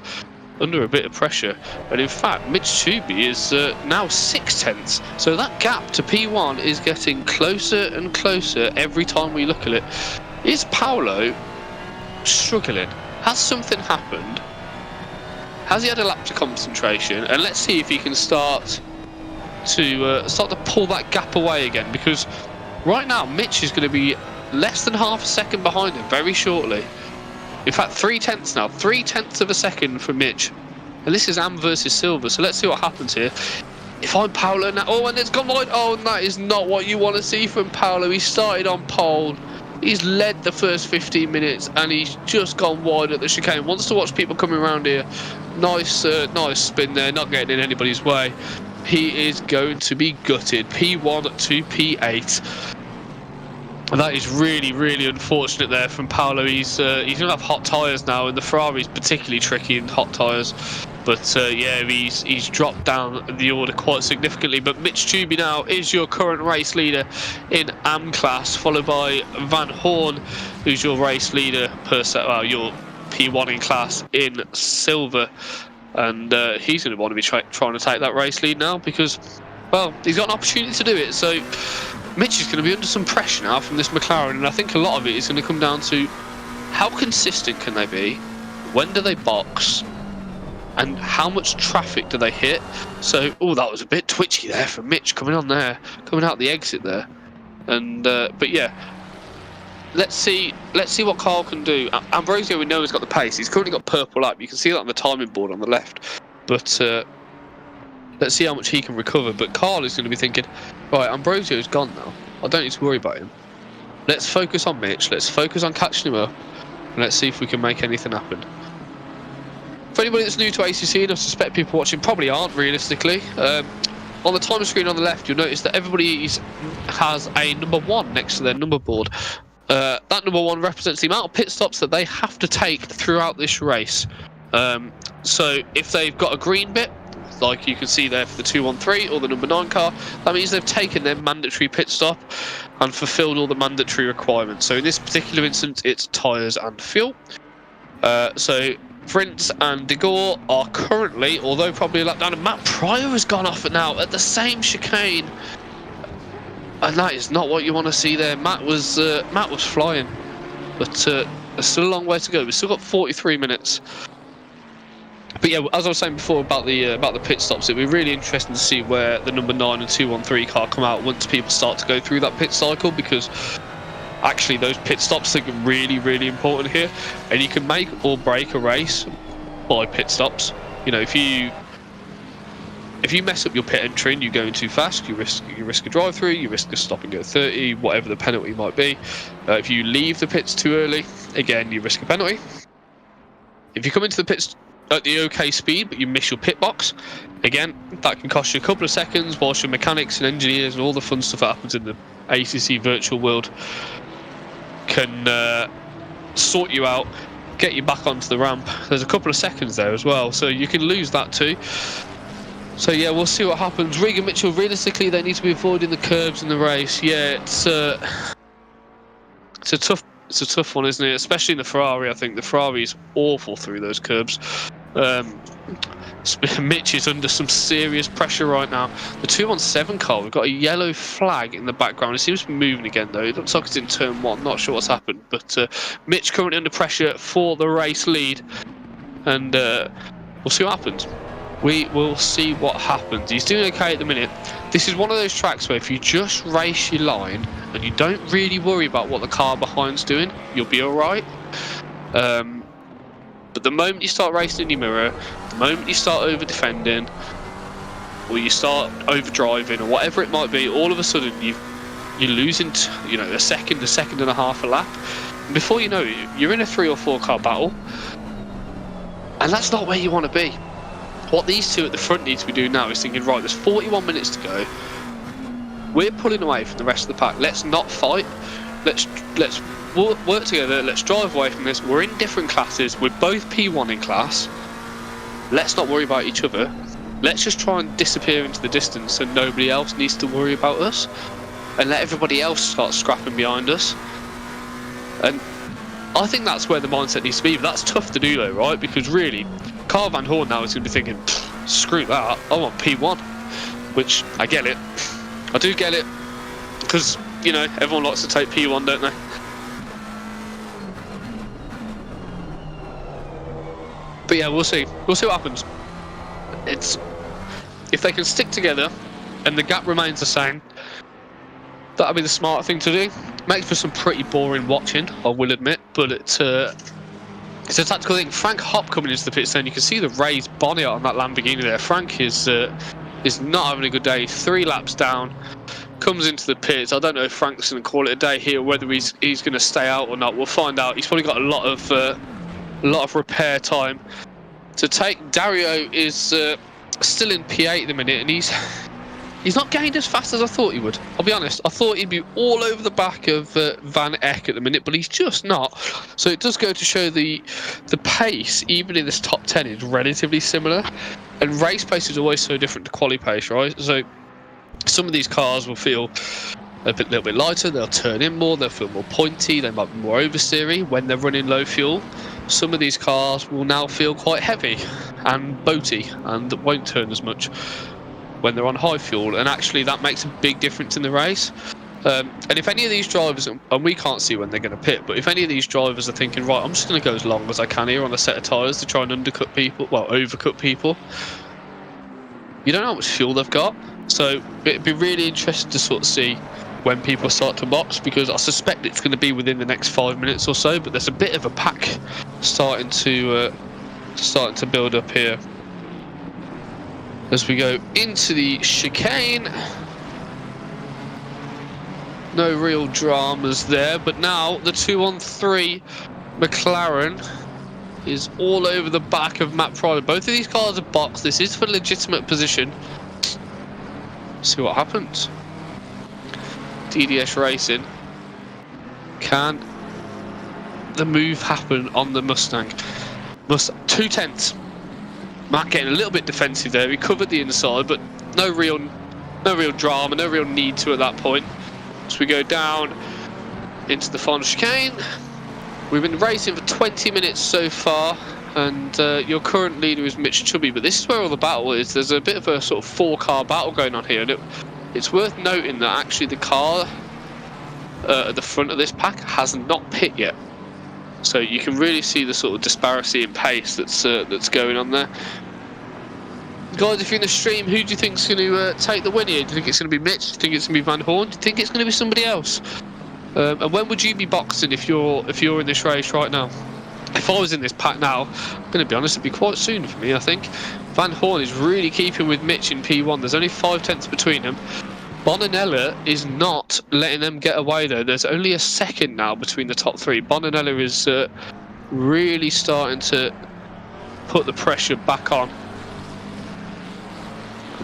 a bit of pressure. And in fact, Mitch Trubey is now 6/10. So that gap to P1 is getting closer and closer every time we look at it. Is Paolo struggling? Has something happened? Has he had a lapse of concentration? And let's see if he can start to pull that gap away again, because right now Mitch is going to be less than half a second behind him very shortly. In fact, 3/10 now, 3/10 of a second for Mitch, and this is Am versus Silver. So let's see what happens here. If I'm Paolo now, oh, and it's gone wide. Oh, and that is not what you want to see from Paolo. He started on pole. He's led the first 15 minutes and he's just gone wide at the chicane. Wants to watch people coming around here. Nice spin there, not getting in anybody's way. He is going to be gutted. P1 to P8. And that is really, really unfortunate there from Paolo. He's going to have hot tyres now, and the Ferrari's particularly tricky in hot tyres. But yeah, he's dropped down the order quite significantly. But Mitch Trubey now is your current race leader in AM class, followed by Van Horn, who's your race leader your P1 in class in silver. And he's going to want to be trying to take that race lead now because, well, he's got an opportunity to do it. So Mitch is going to be under some pressure now from this McLaren, and I think a lot of it is going to come down to how consistent can they be, when do they box, and how much traffic do they hit. So, oh, that was a bit twitchy there from Mitch coming out the exit there. And but yeah, let's see what Carl can do. Ambrosio, we know, has got the pace. He's currently got purple up. You can see that on the timing board on the left. But let's see how much he can recover. But Carl is going to be thinking, right, Ambrosio's gone now. I don't need to worry about him. Let's focus on Mitch. Let's focus on catching him up. And let's see if we can make anything happen. For anybody that's new to ACC, and I suspect people watching probably aren't realistically, on the time screen on the left, you'll notice that everybody has a number 1 next to their number board. That number 1 represents the amount of pit stops that they have to take throughout this race. So if they've got a green bit, like you can see there for the 213 or the number 9 car, that means they've taken their mandatory pit stop and fulfilled all the mandatory requirements. So in this particular instance, it's tyres and fuel. So Prince and de Gore are currently, although probably a lap down, and Matt Pryor has gone off it now at the same chicane. And that is not what you want to see there. Matt was flying, but there's still a long way to go. We've still got 43 minutes. But yeah, as I was saying before about the pit stops, it'll be really interesting to see where the number 9 and 213 car come out once people start to go through that pit cycle, because actually those pit stops are really, really important here, and you can make or break a race by pit stops. You know, if you mess up your pit entry and you're going too fast, you risk a drive through, you risk a stop and go 30, whatever the penalty might be. If you leave the pits too early, again, you risk a penalty. If you come into the pits at the okay speed but you miss your pit box, again, that can cost you a couple of seconds, whilst your mechanics and engineers and all the fun stuff that happens in the ACC virtual world can sort you out get you back onto the ramp. There's a couple of seconds there as well, so you can lose that too. So yeah, we'll see what happens. Regan Mitchell, realistically, they need to be avoiding the curbs in the race. Yeah, it's a tough one, isn't it? Especially in the Ferrari. I think the Ferrari is awful through those curbs. Mitch is under some serious pressure right now. The 217 car, we've got a yellow flag in the background. It seems to be moving again though. It looks like it's in turn 1. Not sure what's happened, but Mitch currently under pressure for the race lead, and we'll see what happens. We will see what happens. He's doing okay at the minute. This is one of those tracks where if you just race your line and you don't really worry about what the car behind's doing, you'll be alright. But the moment you start racing in your mirror, the moment you start over defending, or you start over driving, or whatever it might be, all of a sudden you're losing, a second and a half a lap. And before you know it, you're in a 3 or 4 car battle, and that's not where you want to be. What these two at the front need to be doing now is thinking, right, there's 41 minutes to go. We're pulling away from the rest of the pack. Let's not fight. Let's work together. Let's drive away from this. We're in different classes. We're both P1 in class. Let's not worry about each other. Let's just try and disappear into the distance so nobody else needs to worry about us, and let everybody else start scrapping behind us. And I think that's where the mindset needs to be. But that's tough to do though, right? Because really, Carl Van Horn now is going to be thinking, screw that, I want P1. Which, I get it. I do get it. Because, everyone likes to take P1, don't they? But yeah, we'll see. We'll see what happens. If they can stick together and the gap remains the same, that'll be the smart thing to do. Makes for some pretty boring watching, I will admit, but it's a tactical thing. Frank Hopp coming into the pit lane. You can see the raised bonnet on that Lamborghini there. Frank is not having a good day. 3 laps down, comes into the pits. I don't know if Frank's going to call it a day here, whether he's going to stay out or not. We'll find out. He's probably got a lot of repair time to take. Dario is still in P8 at the minute, and he's not gained as fast as I thought he would. I'll be honest, I thought he'd be all over the back of Van Eck at the minute, but he's just not. So it does go to show the pace, even in this top 10, is relatively similar. And race pace is always so different to quali pace, right? So some of these cars will feel a little bit lighter, they'll turn in more, they'll feel more pointy, they might be more oversteery when they're running low fuel. Some of these cars will now feel quite heavy and boaty and won't turn as much when they're on high fuel, and actually that makes a big difference in the race. And if any of these drivers, and we can't see when they're going to pit, but if any of these drivers are thinking, right, I'm just going to go as long as I can here on a set of tyres to try and overcut people, you don't know how much fuel they've got. So it'd be really interesting to sort of see when people start to box, because I suspect it's going to be within the next 5 minutes or so, but there's a bit of a pack starting to build up here as we go into the chicane. No real dramas there, but now the 2-on-3 McLaren is all over the back of Matt Pryor. Both of these cars are boxed. This is for legitimate position. See what happens. DDS Racing. Can the move happen on the Mustang? 2 tenths. Matt getting a little bit defensive there. He covered the inside, but no real drama, no real need to at that point. So we go down into the final chicane. We've been racing for 20 minutes so far, and your current leader is Mitch Chubby, but this is where all the battle is. There's a bit of a sort of 4-car battle going on here, and it's worth noting that actually the car at the front of this pack has not pit yet. So you can really see the sort of disparity in pace that's going on there. Guys, if you're in the stream, who do you think is going to take the win here? Do you think it's going to be Mitch? Do you think it's going to be Van Horn? Do you think it's going to be somebody else? And when would you be boxing if you're in this race right now? If I was in this pack now, I'm going to be honest, it'd be quite soon for me, I think. Van Horn is really keeping with Mitch in P1. There's only 5 tenths between them. Bonanella is not letting them get away though. There's only a second now between the top 3. Bonanella is really starting to put the pressure back on.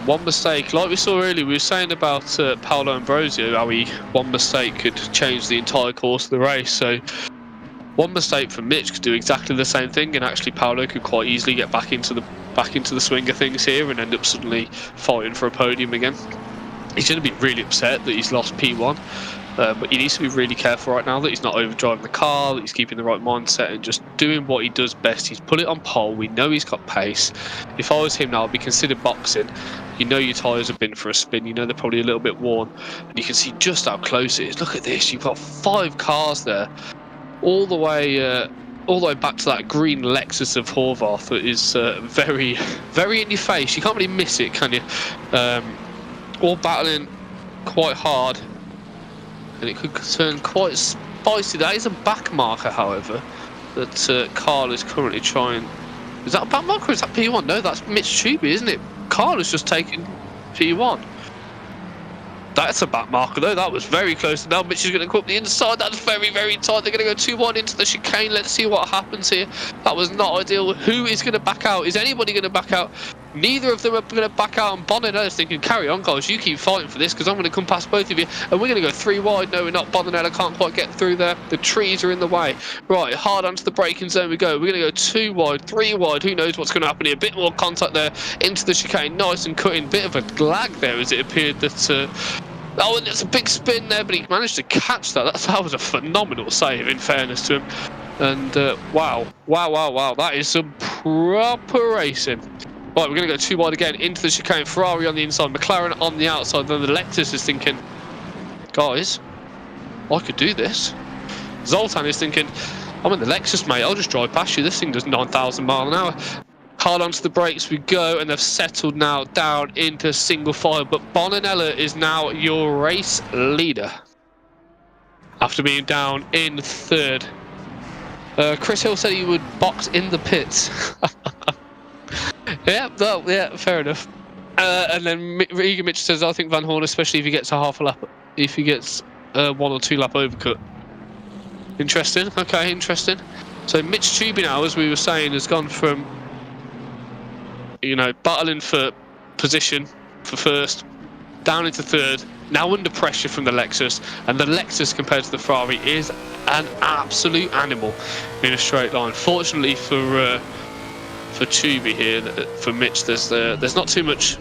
One mistake, like we saw earlier, we were saying about Paolo Ambrosio, how one mistake could change the entire course of the race. So One mistake from Mitch could do exactly the same thing, and actually Paolo could quite easily get back into the swing of things here and end up suddenly fighting for a podium again. He's going to be really upset that he's lost P1, but he needs to be really careful right now that he's not overdriving the car, that he's keeping the right mindset and just doing what he does best. He's put it on pole. We know he's got pace. If I was him now, I'd be considered boxing. You know your tyres have been for a spin. You know they're probably a little bit worn, and you can see just how close it is. Look at this. You've got 5 cars there, all the way back to that green Lexus of Horvath that is very, very in your face. You can't really miss it, can you? All battling quite hard, and it could turn quite spicy. That is a back marker, however, that Carl is currently trying. Is that a back marker or is that P1? No, that's Mitch Chubey, isn't it? Carl has just taken P1. That's a back marker though. That was very close. Now Mitch is going to come up the inside. That's very, very tight. They're going to go 2-1 into the chicane. Let's see what happens here. That was not ideal. Who is going to back out? Is anybody going to back out? Neither of them are going to back out. And Bonanella is thinking, carry on, guys. You keep fighting for this because I'm going to come past both of you. And we're going to go 3 wide. No, we're not. Bonanella can't quite get through there. The trees are in the way. Right, hard onto the braking zone we go. We're going to go 2 wide, 3 wide. Who knows what's going to happen here? A bit more contact there into the chicane. Nice and cutting. Bit of a lag there as it appeared that... Oh, and it's a big spin there, but he managed to catch that. That was a phenomenal save, in fairness to him. And wow. That is some proper racing. Right, we're going to go 2 wide again into the chicane. Ferrari on the inside, McLaren on the outside. Then the Lexus is thinking, guys, I could do this. Zoltan is thinking, I'm in the Lexus, mate. I'll just drive past you. This thing does 9,000 miles an hour. Hard onto the brakes we go, and they've settled now down into single file. But Bonanella is now your race leader after being down in 3rd. Chris Hill said he would box in the pits. Yeah, fair enough. And then Regan Mitch says, I think Van Horn, especially if he gets a half a lap, if he gets 1 or 2 lap overcut. Interesting. Okay, interesting. So Mitch Chubey now, as we were saying, has gone from, you know, battling for position for 1st, down into 3rd, now under pressure from the Lexus, and the Lexus compared to the Ferrari is an absolute animal in a straight line. Fortunately for Chubey here, for Mitch, there's not too much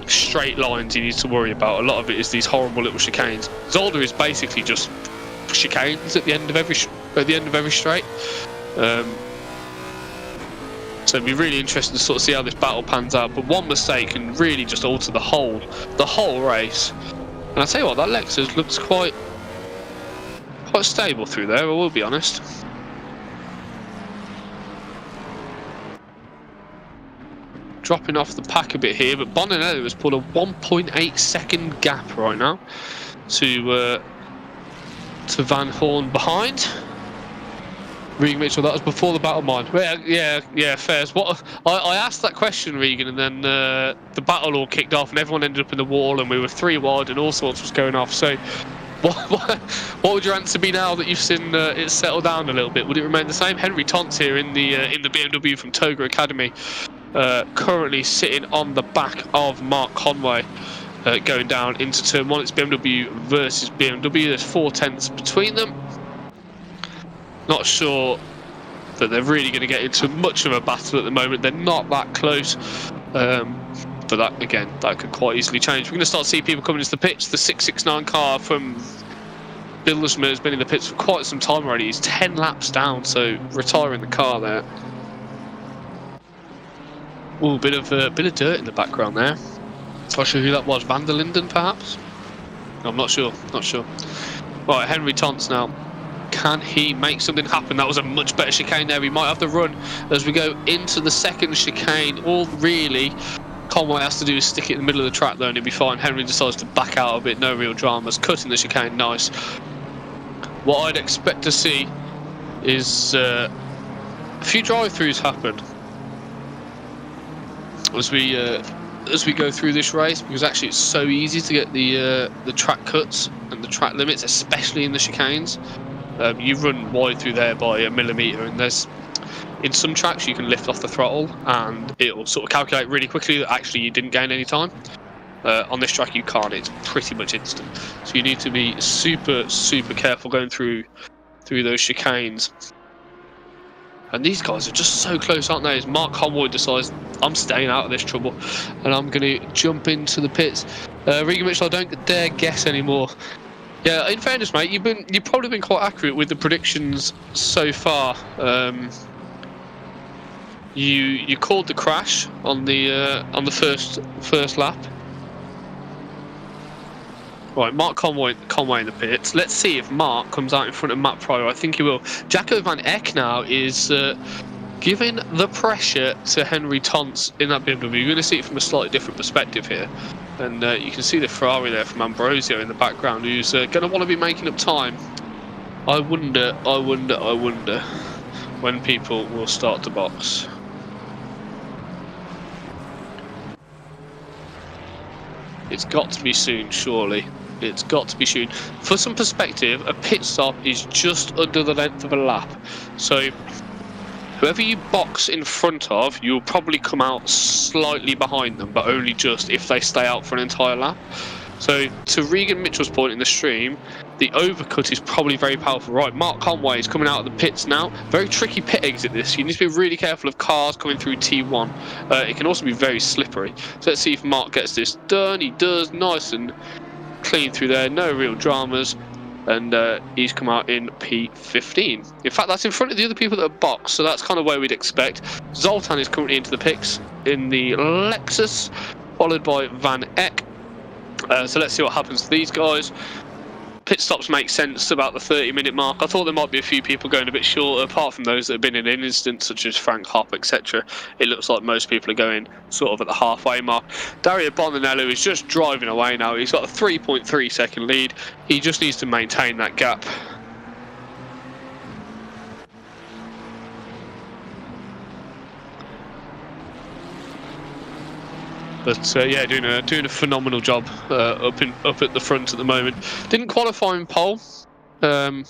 straight lines he needs to worry about. A lot of it is these horrible little chicanes. Zolder is basically just chicanes at the end of every straight. So it'd be really interesting to sort of see how this battle pans out. But one mistake can really just alter the whole race. And I tell you what, that Lexus looks quite stable through there, I will be honest. Dropping off the pack a bit here, but Bonanella has pulled a 1.8 second gap right now to Van Horn behind. Regan Mitchell, that was before the battle mine. Yeah, fair. What I asked that question, Regan, and then the battle all kicked off, and everyone ended up in the wall, and we were 3 wide, and all sorts was going off. So, what would your answer be now that you've seen it settle down a little bit? Would it remain the same? Henry Tons here in the BMW from Toga Academy, currently sitting on the back of Mark Conway, going down into turn 1. It's BMW versus BMW. There's 4 tenths between them. Not sure that they're really going to get into much of a battle at the moment. They're not that close, but that again, that could quite easily change. We're going to start seeing people coming into the pits. The 669 car from Billersma has been in the pits for quite some time already. He's 10 laps down, so retiring the car there. Oh, bit of dirt in the background there. Not sure who that was. Van der Linden, perhaps? I'm not sure. Right, Henry Tons now. Can he make something happen? That was a much better chicane there. We might have the run as we go into the 2nd chicane. All really Conway has to do is stick it in the middle of the track though, and he'll be fine. Henry decides to back out a bit. No real dramas. Cutting the chicane, nice. What I'd expect to see is a few drive-throughs happen as we go through this race, because actually it's so easy to get the track cuts and the track limits, especially in the chicanes. You run wide through there by a millimetre, and in some tracks you can lift off the throttle and it'll sort of calculate really quickly that actually you didn't gain any time. On this track you can't, it's pretty much instant. So you need to be super careful going through those chicanes. And these guys are just so close, aren't they? As Mark Conroy decides, I'm staying out of this trouble, and I'm going to jump into the pits. Regan Mitchell, I don't dare guess anymore. Yeah, in fairness, mate, you've probably been quite accurate with the predictions so far. You called the crash on the first lap. Right, Mark Conway in the pits. Let's see if Mark comes out in front of Matt Pryor. I think he will. Jacco Van Eck now is giving the pressure to Henry Tonts in that BMW. You're going to see it from a slightly different perspective here. And you can see the Ferrari there from Ambrosio in the background, who's going to want to be making up time. I wonder when people will start to box. It's got to be soon, surely. It's got to be soon. For some perspective, a pit stop is just under the length of a lap. So whoever you box in front of, you'll probably come out slightly behind them, but only just if they stay out for an entire lap. So to Regan Mitchell's point in the stream, the overcut is probably very powerful. Right, Mark Conway is coming out of the pits now. Very tricky pit exit this. You need to be really careful of cars coming through T1. It can also be very slippery. So let's see if Mark gets this done. He does, nice and clean through there, no real dramas. And he's come out in P15. In fact, that's in front of the other people that are boxed, so that's kind of where we'd expect. Zoltan is currently into the pits in the Lexus, followed by Van Eck. So let's see what happens to these guys. Pit stops make sense about the 30-minute mark. I thought there might be a few people going a bit short, apart from those that have been in an incident, such as Frank Hopp, etc. It looks like most people are going sort of at the halfway mark. Dario Bonanello is just driving away now. He's got a 3.3 second lead. He just needs to maintain that gap. But yeah, doing a phenomenal job up at the front at the moment. Didn't qualify in pole, but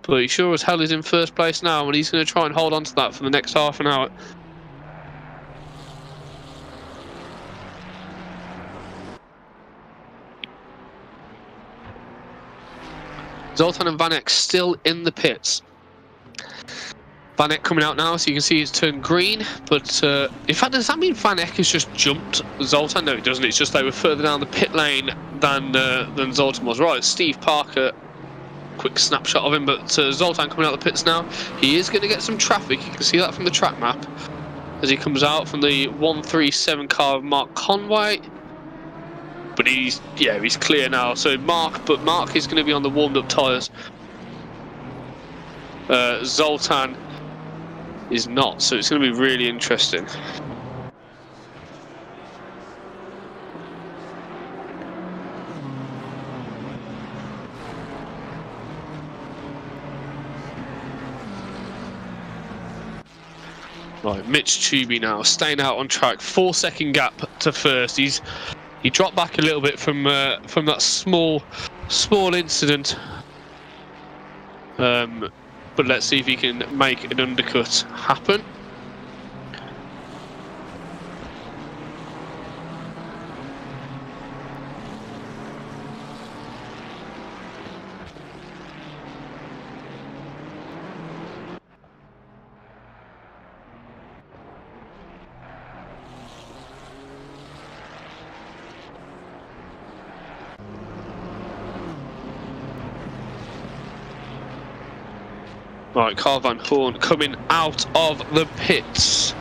he sure as hell is in first place now, and he's going to try and hold on to that for the next half an hour. Zoltan and Van Eck still in the pits. Van Eck coming out now, so you can see he's turned green, but in fact, does that mean Van Eck has just jumped Zoltan? No, it doesn't. It's just they were further down the pit lane than Zoltan was. Right, Steve Parker, quick snapshot of him, but Zoltan coming out of the pits now. He is going to get some traffic. You can see that from the track map as he comes out from the 137 car of Mark Conway. But he's clear now. So Mark is going to be on the warmed up tyres. Zoltan is not, so it's going to be really interesting. Right, Mitch Tubey now staying out on track, 4-second gap to first. He dropped back a little bit from that small incident. But let's see if he can make an undercut happen. Right, Carl Van Horn coming out of the pits.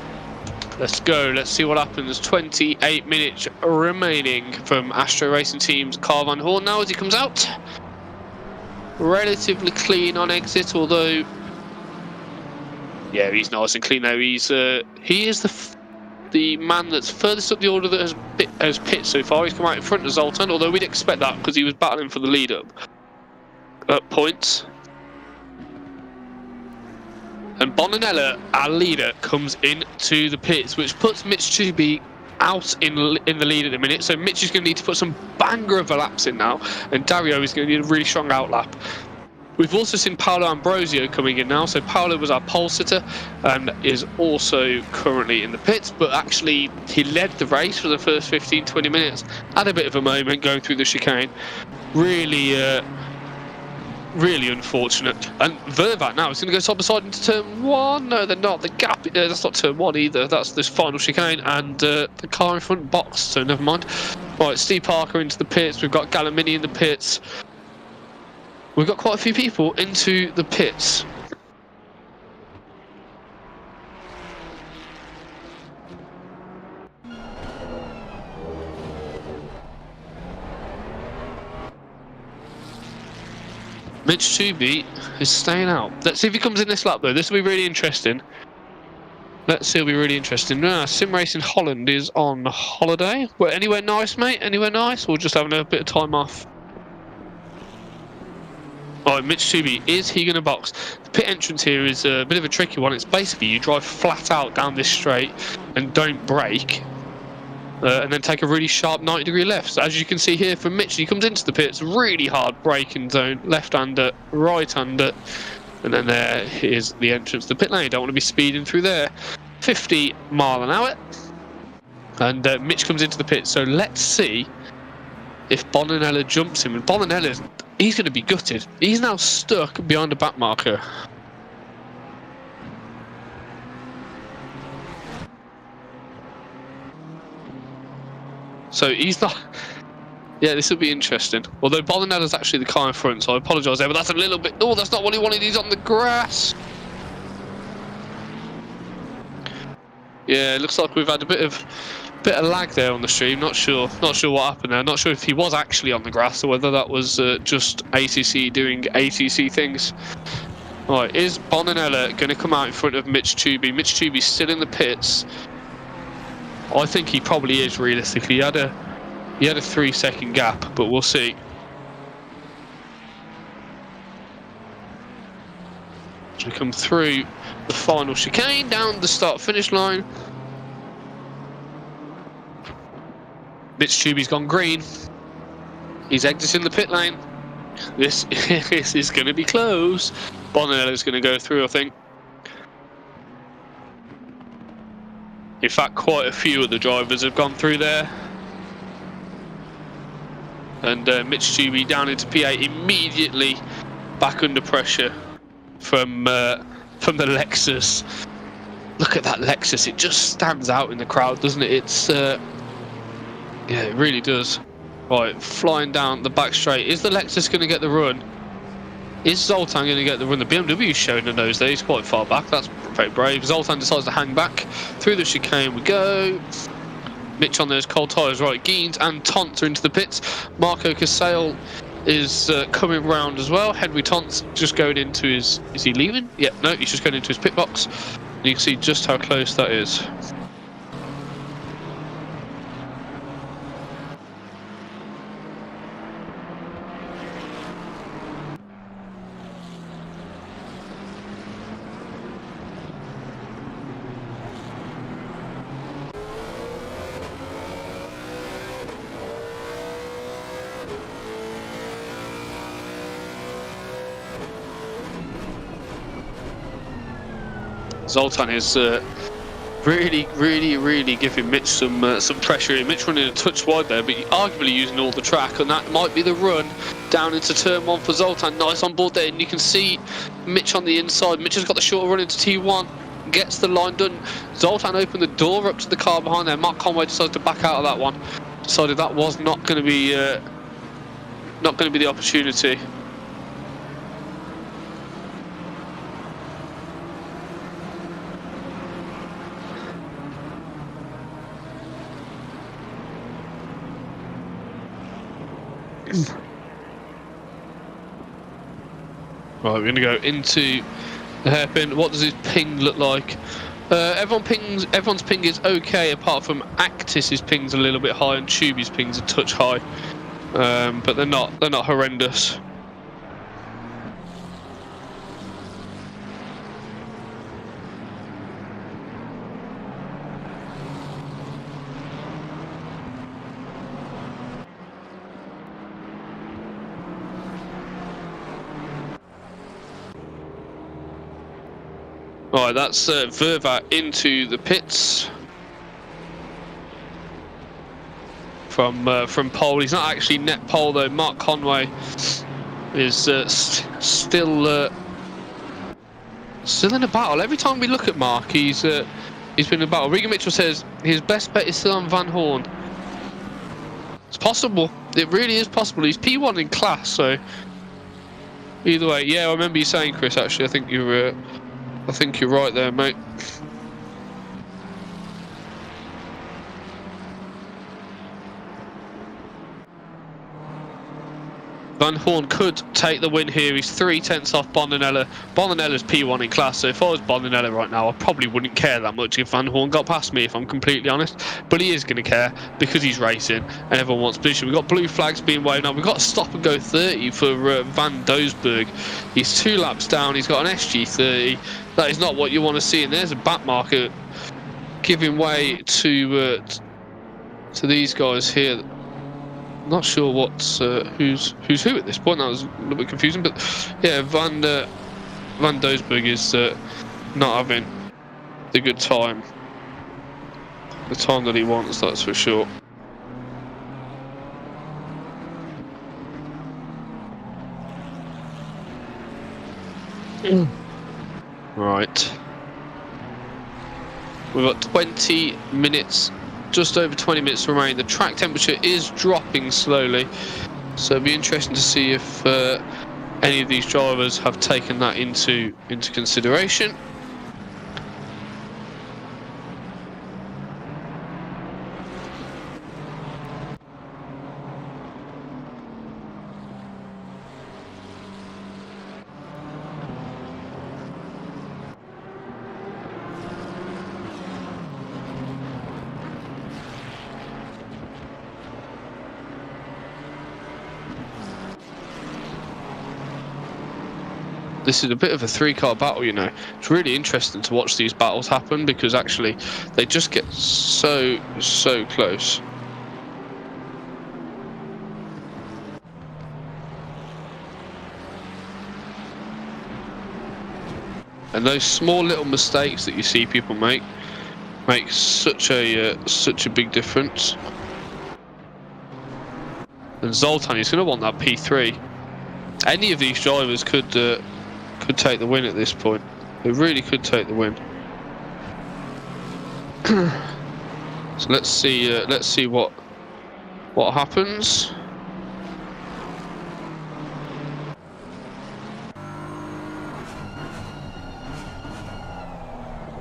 Let's go. Let's see what happens. 28 minutes remaining from Astro Racing Team's Carl Van Horn now as he comes out. Relatively clean on exit, although yeah, he's nice and clean there. He is the man that's furthest up the order that has pit so far. He's come out in front of Zoltan, although we'd expect that because he was battling for the lead up at points. And Bonanella, our leader, comes into the pits, which puts Mitch Tubey out in the lead at the minute. So Mitch is going to need to put some banger of a laps in now, and Dario is going to need a really strong outlap. We've also seen Paolo Ambrosio coming in now. So Paolo was our pole sitter and is also currently in the pits, but actually he led the race for the first 15-20 minutes. Had a bit of a moment going through the chicane. Really really unfortunate. And Vervat now is going to go side by side into turn 1. No, they're not. The gap, that's not turn 1 either. That's this final chicane, and the car in front boxed, so never mind. Right, Steve Parker into the pits. We've got Gallimini in the pits. We've got quite a few people into the pits. Mitch Tooby is staying out. Let's see if he comes in this lap though. This will be really interesting. Let's see, it'll be really interesting. Sim Racing Holland is on holiday. Well, anywhere nice, mate? Anywhere nice? Or just having a bit of time off? Alright, Mitch Tooby, is he going to box? The pit entrance here is a bit of a tricky one. It's basically you drive flat out down this straight and don't brake. And then take a really sharp 90-degree left. So as you can see here from Mitch, he comes into the pits, really hard braking zone, left-hander, right-hander, and then there is the entrance to the pit lane. You don't want to be speeding through there. 50 mile an hour, and Mitch comes into the pit. So let's see if Bonanella jumps him. And Bonanella, he's going to be gutted. He's now stuck behind a back marker. So he's not. Yeah, this will be interesting. Although Bolonella's actually the car in front, so I apologise there, but that's a little bit. Oh, that's not what he wanted. He's on the grass. Yeah, it looks like we've had a bit of lag there on the stream. Not sure what happened there. Not sure if he was actually on the grass or whether that was just ACC doing ACC things. Right, is Bonanella going to come out in front of Mitch Tooby? Mitch Tooby's still in the pits. I think he probably is realistically. He had a 3-second gap, but we'll see. As we come through the final chicane, down the start-finish line. Mitch Tooby's gone green. He's exiting the pit lane. This is going to be close. Bonanella's going to go through, I think. In fact, quite a few of the drivers have gone through there. And Mitch Tooby down into P8 immediately, back under pressure from the Lexus. Look at that Lexus, it just stands out in the crowd, doesn't it? It's yeah, it really does. Right, flying down the back straight. Is the Lexus going to get the run? Is Zoltan going to get the run? The BMW is showing the nose there. He's quite far back. That's very brave. Zoltan decides to hang back. Through the chicane we go. Mitch on those cold tyres. Right, Geens and Tont are into the pits. Marco Casale is coming round as well. Henry Tont's just going into his... Is he leaving? Yeah, no, he's just going into his pit box. And you can see just how close that is. Zoltan is really giving Mitch some pressure here. Mitch running a touch wide there, but arguably using all the track, and that might be the run down into turn 1 for Zoltan. Nice on board there, and you can see Mitch on the inside. Mitch has got the short run into T1, gets the line done. Zoltan opened the door up to the car behind there. Mark Conway decided to back out of that one. Decided that was not going to be the opportunity. Right, we're going to go into the hairpin. What does his ping look like? Everyone's ping is okay, apart from Actis's ping's a little bit high and Tubi's ping's a touch high, but they're not horrendous. Alright, that's Vervat into the pits from pole. He's not actually net pole though. Mark Conway is still in a battle. Every time we look at Mark, he's been in a battle. Regan Mitchell says his best bet is still on Van Horn. It's possible. It really is possible. He's P1 in class, so either way. Yeah, I remember you saying, Chris. Actually, I think you're right there, mate. Van Horn could take the win here. He's 3/10 off Bonanella. Bonanella's P1 in class, so if I was Bonanella right now, I probably wouldn't care that much if Van Horn got past me, if I'm completely honest. But he is going to care because he's racing and everyone wants position. We've got blue flags being waved now. We've got a stop and go 30 for Van Doesburg. He's 2 laps down. He's got an SG30. That is not what you want to see. And there's a back marker giving way to these guys here. Not sure what's who's who at this point. That was a little bit confusing, but yeah, Van Doesburg is not having the good time, the time that he wants. That's for sure. Right, we've got 20 minutes. Just over 20 minutes remaining. The track temperature is dropping slowly, so it'll be interesting to see if any of these drivers have taken that into consideration. This is a bit of a 3-car battle, you know. It's really interesting to watch these battles happen because actually they just get so close. And those small little mistakes that you see people make such a big difference. And Zoltan is going to want that P3. Any of these drivers could take the win at this point. They really could take the win. So let's see what happens.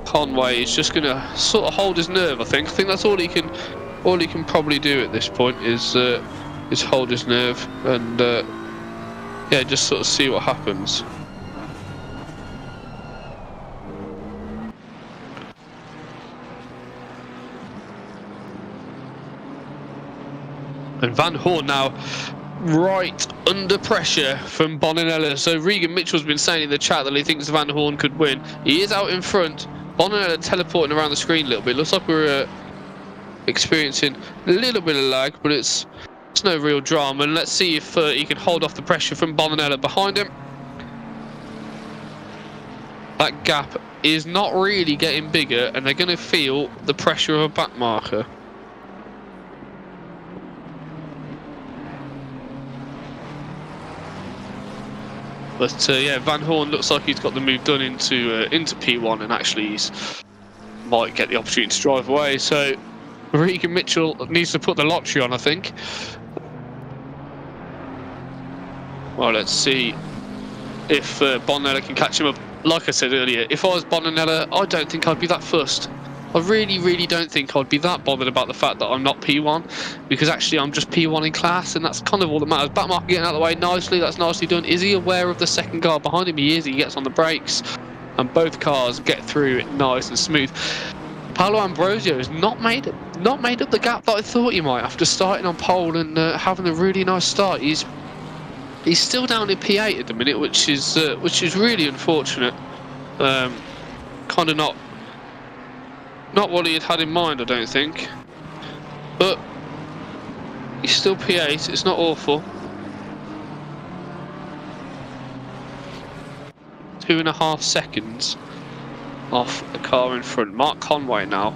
Conway is just gonna sort of hold his nerve. I think that's all he can probably do at this point is hold his nerve and yeah, just sort of see what happens. And Van Horn now right under pressure from Bonanella. So Regan Mitchell's been saying in the chat that he thinks Van Horn could win. He is out in front. Bonanella teleporting around the screen a little bit. Looks like we're experiencing a little bit of lag, but it's no real drama. And let's see if he can hold off the pressure from Bonanella behind him. That gap is not really getting bigger, and they're going to feel the pressure of a back marker. But yeah, Van Horn looks like he's got the move done into P1, and actually he's might get the opportunity to drive away. So Regan Mitchell needs to put the lottery on, I think. Well, let's see if Bonanella can catch him up. Like I said earlier, if I was Bonanella, I don't think I'd be that fussed. I really don't think I'd be that bothered about the fact that I'm not P1, because actually I'm just P1 in class, and that's kind of all that matters. Backmarker getting out of the way nicely, that's nicely done. Is he aware of the second car behind him? He is. He gets on the brakes, and both cars get through it nice and smooth. Paolo Ambrosio has not made up the gap that I thought he might after starting on pole and having a really nice start. He's still down in P8 at the minute, which is really unfortunate. Kind of not what he had in mind, I don't think. But he's still P8. It's not awful. 2.5 seconds off the car in front. Mark Conway now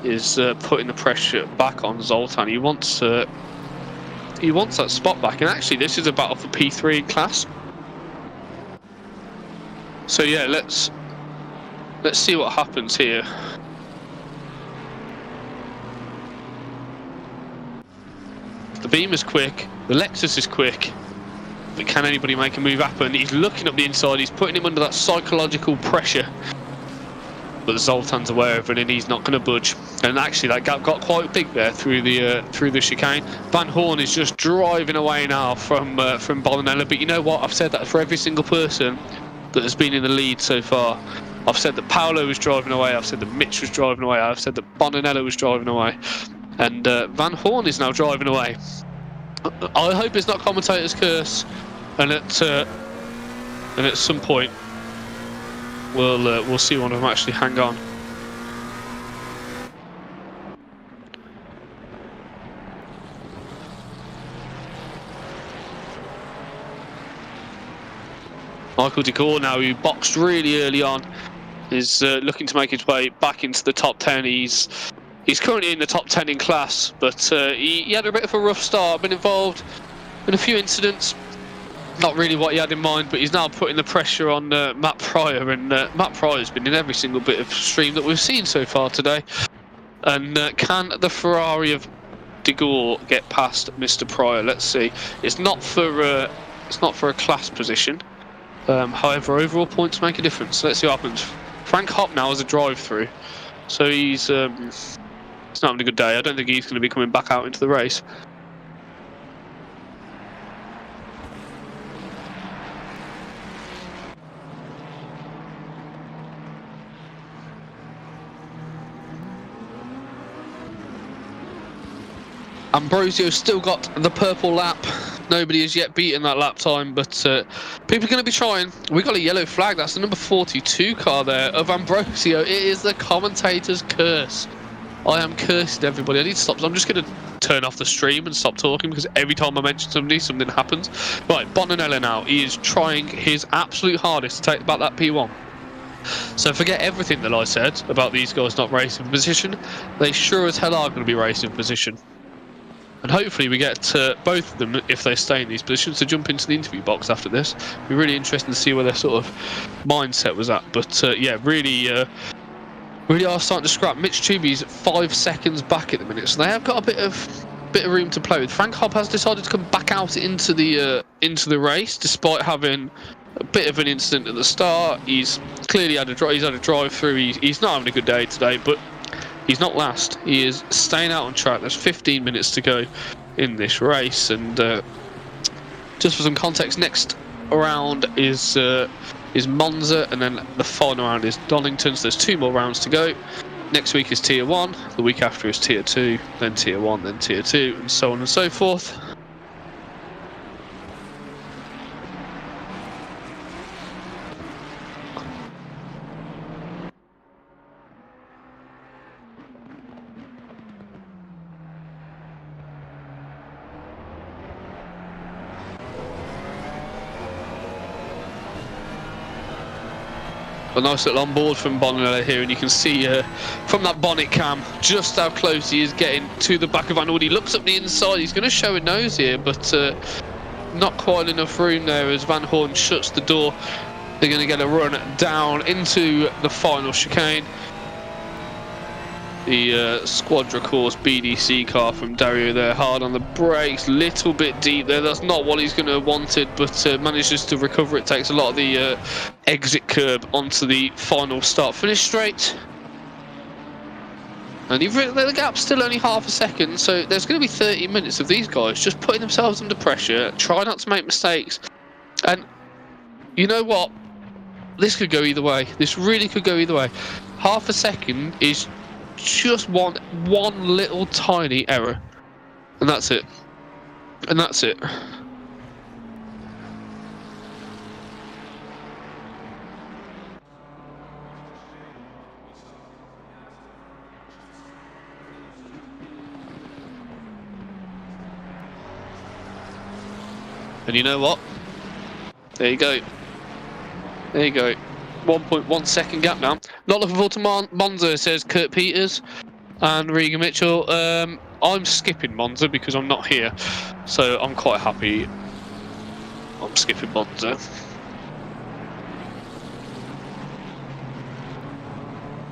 is putting the pressure back on Zoltan. He wants he wants that spot back, and actually this is a battle for P3 in class. So yeah, let's see what happens here. The Beam is quick, the Lexus is quick, but can anybody make a move happen? He's looking up the inside, he's putting him under that psychological pressure. But Zoltan's aware of it and he's not going to budge. And actually that gap got quite big there through the chicane. Van Horn is just driving away now from Bonanella. But you know what? I've said that for every single person that has been in the lead so far. I've said that Paolo was driving away. I've said that Mitch was driving away. I've said that Bonanella was driving away. And Van Horn is now driving away. I hope it's not commentator's curse. And at some point, we'll see one of them actually hang on. Michael Decor now, who boxed really early on, is looking to make his way back into the top 10. He's currently in the top 10 in class, but he had a bit of a rough start. Been involved in a few incidents. Not really what he had in mind, but he's now putting the pressure on Matt Pryor, and Matt Pryor's been in every single bit of stream that we've seen so far today. And can the Ferrari of De Gore get past Mr. Pryor? Let's see. It's not for a class position. However, overall points make a difference. Let's see what happens. Frank Hopp now has a drive-through, so he's not having a good day. I don't think he's going to be coming back out into the race. Ambrosio's still got the purple lap. Nobody has yet beaten that lap time, but people are going to be trying. We got a yellow flag. That's the number 42 car there of Ambrosio. It is the commentator's curse. I am cursed, everybody. I need to stop. I'm just going to turn off the stream and stop talking, because every time I mention somebody, something happens. Right, Bonanella now. He is trying his absolute hardest to take back that P1. So forget everything that I said about these guys not racing position. They sure as hell are going to be racing position. And hopefully we get both of them, if they stay in these positions, to jump into the interview box after this. It'll be really interesting to see where their sort of mindset was at. But yeah, really are starting to scrap. Mitch Tubi's 5 seconds back at the minute, so they have got a bit of room to play with. Frank Hopp has decided to come back out into the race, despite having a bit of an incident at the start. He's clearly had a drive through. He's not having a good day today, but he's not last. He is staying out on track. There's 15 minutes to go in this race, and just for some context, next round is Monza, and then the final round is Donnington. So there's 2 more rounds to go. Next week is Tier 1, the week after is Tier 2, then Tier 1, then Tier 2, and so on and so forth. A nice little on board from Bonanella here, and you can see from that bonnet cam just how close he is getting to the back of Van Horn. He looks up the inside. He's going to show a nose here, but not quite enough room there as Van Horn shuts the door. They're going to get a run down into the final chicane. The Squadra Course BDC car from Dario there, hard on the brakes, little bit deep there. That's not what he's going to have wanted, but manages to recover it. Takes a lot of the exit curb onto the final start-finish straight. And the gap's still only half a second, so there's going to be 30 minutes of these guys just putting themselves under pressure, try not to make mistakes. And you know what? This could go either way. This really could go either way. Half a second is just one little tiny error, and that's it. And that's it. And you know what? There you go. There you go. 1.1 second gap now. Not looking forward to Monza, says Kurt Peters and Regan Mitchell. I'm skipping Monza because I'm not here, so I'm quite happy I'm skipping Monza.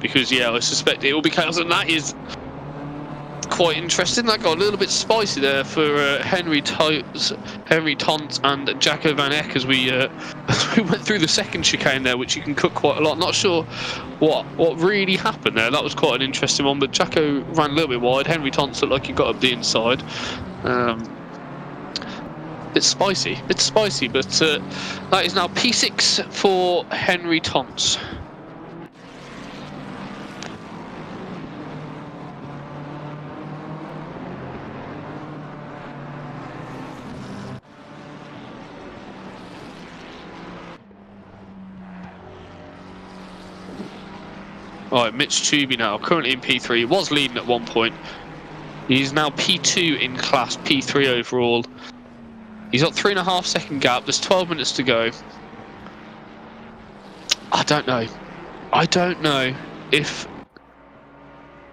Because yeah, I suspect it will be chaos, and that is quite interesting. That got a little bit spicy there for Henry Tont and Jacco Van Eck as we went through the second chicane there, which you can cut quite a lot. Not sure what really happened there. That was quite an interesting one, but Jacco ran a little bit wide. Henry Tont looked like he got up the inside. It's spicy, but that is now P6 for Henry Tont. Alright, Mitch Tubey now, currently in P3, he was leading at one point. He's now P2 in class, P3 overall. He's got 3.5 second gap, there's 12 minutes to go. I don't know if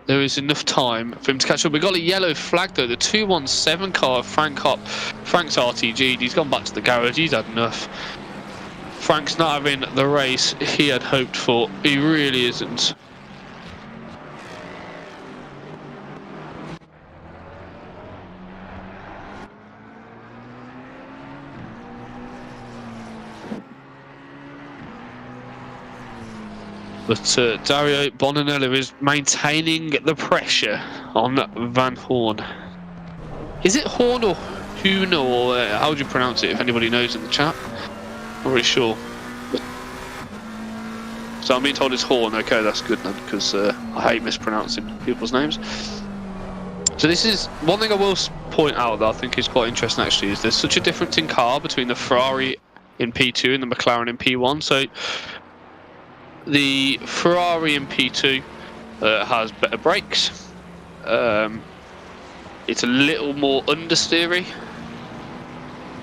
there is enough time for him to catch up. We got a yellow flag though, the 217 car, Frank's RTG. He's gone back to the garage, he's had enough. Frank's not having the race he had hoped for, he really isn't. But Dario Bonanello is maintaining the pressure on Van Horn. Is it Horn or Hoon, or how would you pronounce it if anybody knows in the chat? Not really sure. So I'm being told it's Horn. Okay, that's good then, because I hate mispronouncing people's names. So this is one thing I will point out that I think is quite interesting actually, is there's such a difference in car between the Ferrari in P2 and the McLaren in P1. So the Ferrari in P2 has better brakes. It's a little more understeery.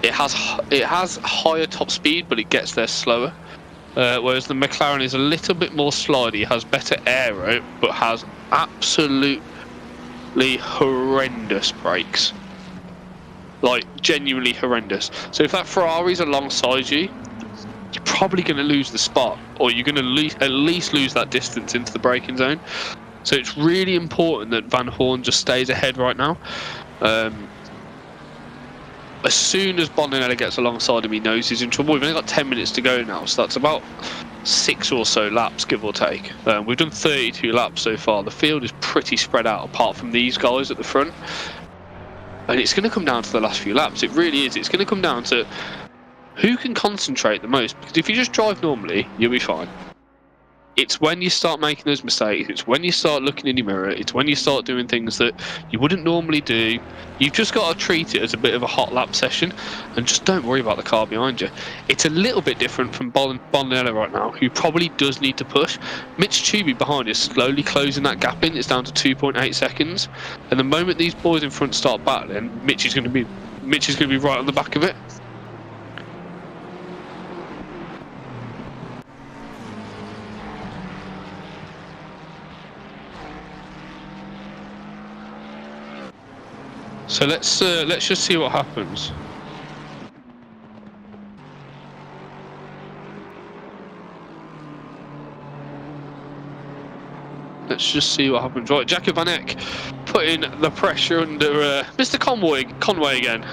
It has higher top speed, but it gets there slower. Whereas the McLaren is a little bit more slidey, has better aero, but has absolutely horrendous brakes. Like, genuinely horrendous. So if that Ferrari's alongside you, you're probably going to lose the spot, or you're going to at least lose that distance into the braking zone. So it's really important that Van Horn just stays ahead right now. As soon as Bonanello gets alongside him, he knows he's in trouble. We've only got 10 minutes to go now, so that's about 6 or so laps, give or take. We've done 32 laps so far. The field is pretty spread out, apart from these guys at the front. And it's going to come down to the last few laps. It really is. It's going to come down to who can concentrate the most. Because if you just drive normally, you'll be fine. It's when you start making those mistakes, it's when you start looking in your mirror, it's when you start doing things that you wouldn't normally do. You've just got to treat it as a bit of a hot lap session and just don't worry about the car behind you. It's a little bit different from Bonanello right now, who probably does need to push. Mitch Tubey behind is slowly closing that gap in. It's down to 2.8 seconds. And the moment these boys in front start battling, Mitch is going to be right on the back of it. So let's just see what happens. Let's just see what happens. Right, Jacco Van Eck putting the pressure under Mr. Conway again.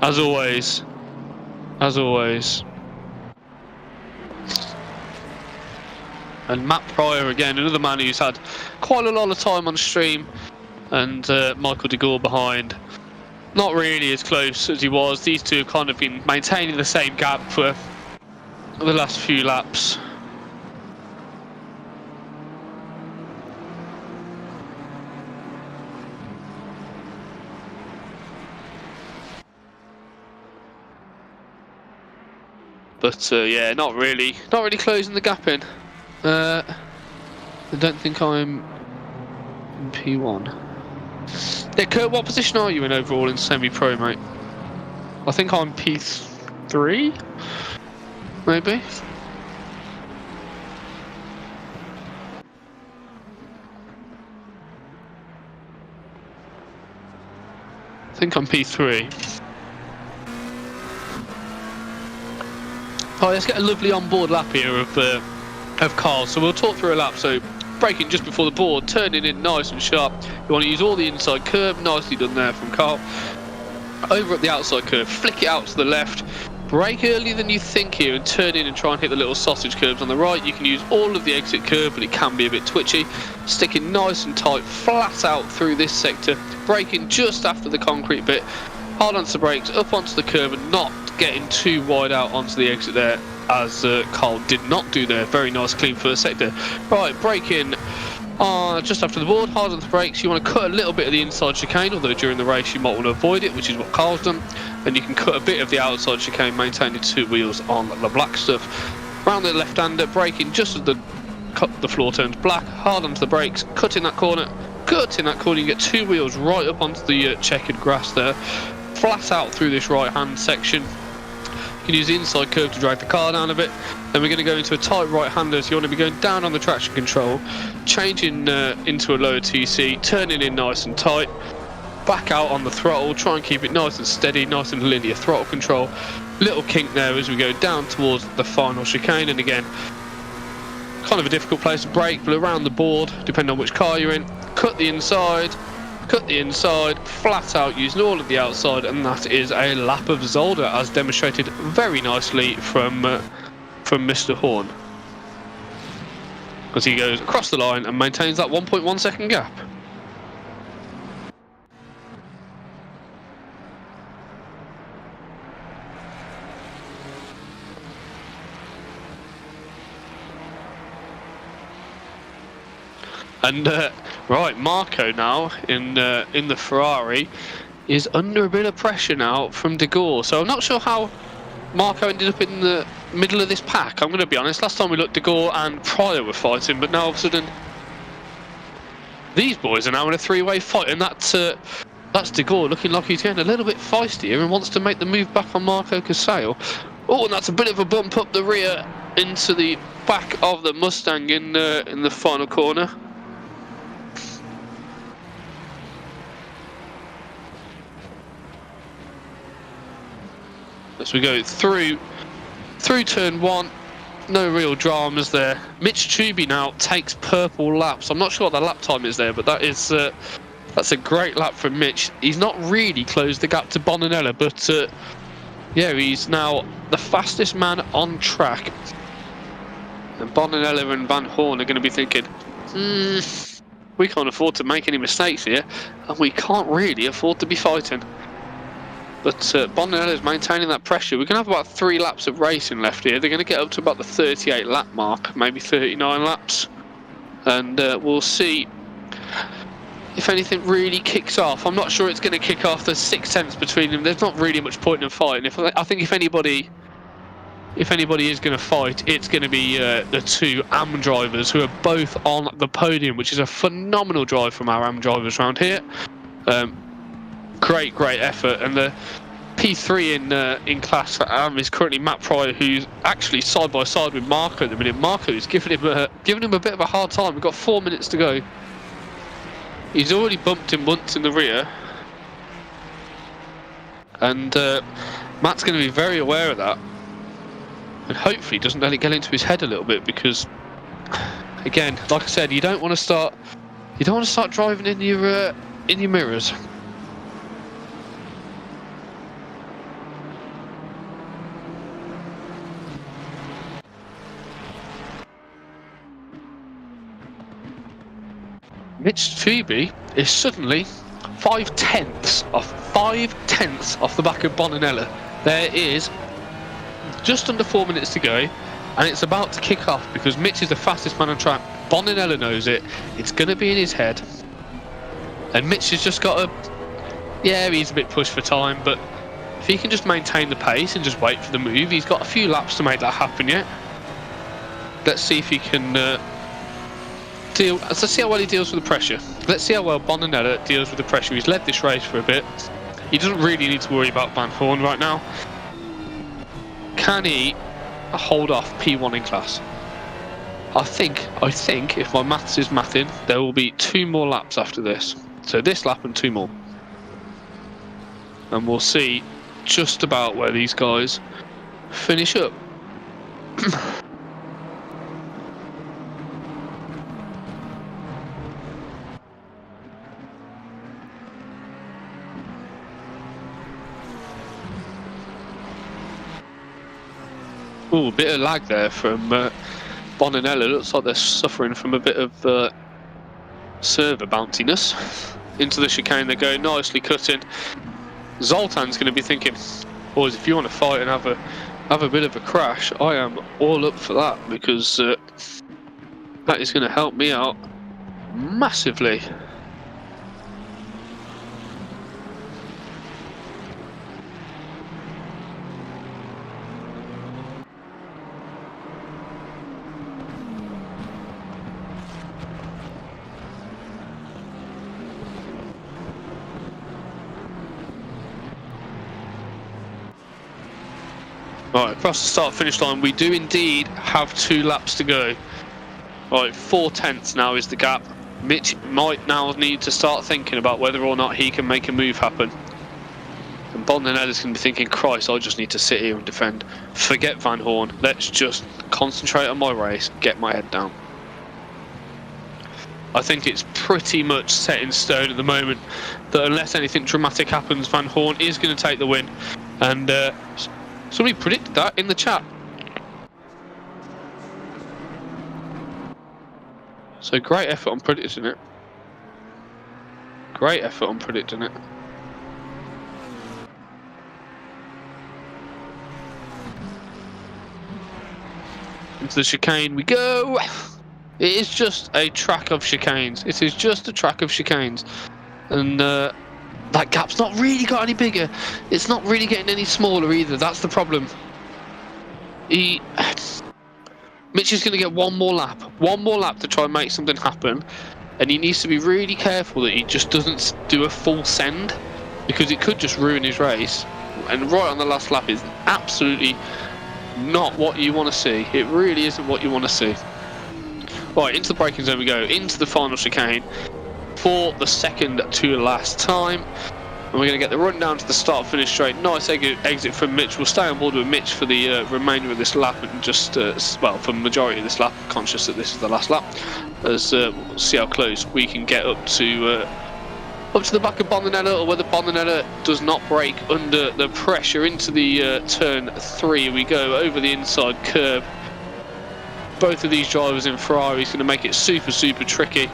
As always. As always. And Matt Pryor again, another man who's had quite a lot of time on stream. And Michael de Gore behind. Not really as close as he was. These two have kind of been maintaining the same gap for the last few laps. But yeah, not really closing the gap in. I don't think I'm in P1. Yeah, Kurt, what position are you in overall in semi-pro, mate? I think I'm P3, maybe. I think I'm P3. Alright, let's get a lovely onboard lap here of cars. So we'll talk through a lap. So braking just before the board, turning in nice and sharp. You want to use all the inside curb, nicely done there from Carl. Over at the outside curve, flick it out to the left. Brake earlier than you think here and turn in and try and hit the little sausage curbs on the right. You can use all of the exit curve, but it can be a bit twitchy. Sticking nice and tight, flat out through this sector. Braking just after the concrete bit. Hard onto the brakes, up onto the curve and not getting too wide out onto the exit there, as Carl did not do there. Very nice clean first sector. Right, braking just after the board, hard on the brakes. You want to cut a little bit of the inside chicane, although during the race you might want to avoid it, which is what Carl's done. And you can cut a bit of the outside chicane, maintaining 2 wheels on the black stuff. Round the left-hander, braking just as the floor turns black, hard onto the brakes, cutting that corner, you get 2 wheels right up onto the checkered grass there. Flat out through this right-hand section. You can use the inside curve to drag the car down a bit. Then we're going to go into a tight right-hander, so you want to be going down on the traction control, changing into a lower TC, turning in nice and tight, back out on the throttle, try and keep it nice and steady, nice and linear throttle control. Little kink there as we go down towards the final chicane, and again, kind of a difficult place to brake, but around the board, depending on which car you're in, cut the inside, flat out, using all of the outside, and that is a lap of Zolder, as demonstrated very nicely from Mr. Horn, as he goes across the line and maintains that 1.1 second gap. And right, Marco now in the Ferrari is under a bit of pressure now from De Gore. So I'm not sure how Marco ended up in the middle of this pack. I'm going to be honest. Last time we looked, De Gore and Pryor were fighting, but now all of a sudden these boys are now in a three-way fight, and that's De Gore looking like he's getting a little bit feisty here and wants to make the move back on Marco Casale. Oh, and that's a bit of a bump up the rear into the back of the Mustang in the final corner. As we go through turn 1, no real dramas there. Mitch Truby now takes purple laps. I'm not sure what the lap time is there, but that's a great lap from Mitch. He's not really closed the gap to Bonanella, but yeah, he's now the fastest man on track. And Bonanella and Van Horn are going to be thinking, we can't afford to make any mistakes here, and we can't really afford to be fighting. But Bonanella is maintaining that pressure. We're going to have about 3 laps of racing left here. They're going to get up to about the 38 lap mark, maybe 39 laps. And we'll see if anything really kicks off. I'm not sure it's going to kick off. There's 6 tenths between them. There's not really much point in fighting. I think if anybody is going to fight, it's going to be the 2 AM drivers who are both on the podium, which is a phenomenal drive from our AM drivers around here. Great effort, and the P3 in class for AM is currently Matt Pryor, who's actually side by side with Marco at the minute. Marco is giving him a bit of a hard time. We've got 4 minutes to go. He's already bumped him once in the rear, and Matt's going to be very aware of that, and hopefully doesn't let it get into his head a little bit, because again, like I said, you don't want to start driving in your mirrors. Mitch Truby is suddenly 5 tenths off the back of Bonanella. There is just under 4 minutes to go, and it's about to kick off because Mitch is the fastest man on track. Bonanella knows it. It's going to be in his head, and Mitch has just got to. Yeah, he's a bit pushed for time, but if he can just maintain the pace and just wait for the move, he's got a few laps to make that happen yet. Let's see if he can. Let's see how well he deals with the pressure. Let's see how well Bonanella deals with the pressure. He's led this race for a bit. He doesn't really need to worry about Van Horn right now. Can he hold off P1 in class? I think if my maths is mathing, there will be 2 more laps after this. So this lap and 2 more. and we'll see just about where these guys finish up. Oh, a bit of lag there from Bonanella. Looks like they're suffering from a bit of server bounciness. Into the chicane they go, nicely cutting. Zoltan's going to be thinking, boys, if you want to fight and have a bit of a crash, I am all up for that, because that is going to help me out massively. Right, across the start-finish line, we do indeed have 2 laps to go. Right, 4 tenths now is the gap. Mitch might now need to start thinking about whether or not he can make a move happen. And Bondanella's going to be thinking, Christ, I just need to sit here and defend. Forget Van Horn. Let's just concentrate on my race, get my head down. I think it's pretty much set in stone at the moment that unless anything dramatic happens, Van Horn is going to take the win. And somebody predicted that in the chat. So great effort on predicting it. Great effort on predicting it. Into the chicane we go. It is just a track of chicanes. It is just a track of chicanes. And that gap's not really got any bigger. It's not really getting any smaller either. That's the problem. Mitch is going to get one more lap to try and make something happen, and he needs to be really careful that he just doesn't do a full send, because it could just ruin his race. And right on the last lap is absolutely not what you want to see. It really isn't what you want to see. Right, into the braking zone we go, into the final chicane for the second to last time. And we're going to get the run down to the start finish straight. Nice exit from Mitch. We'll stay on board with Mitch for the remainder of this lap, and just well, for the majority of this lap, conscious that this is the last lap, as we'll see how close we can get up to the back of Bondanella, or whether Bondanella does not break under the pressure. Into the turn 3 we go, over the inside curb. Both of these drivers in Ferraris going to make it super tricky.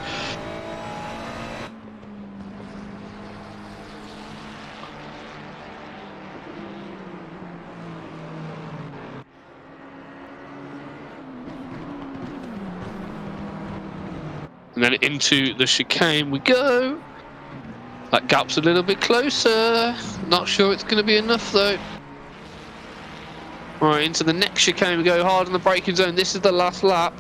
And then into the chicane we go. That gap's a little bit closer. Not sure it's going to be enough though. Right, into the next chicane we go, hard on the braking zone. This is the last lap.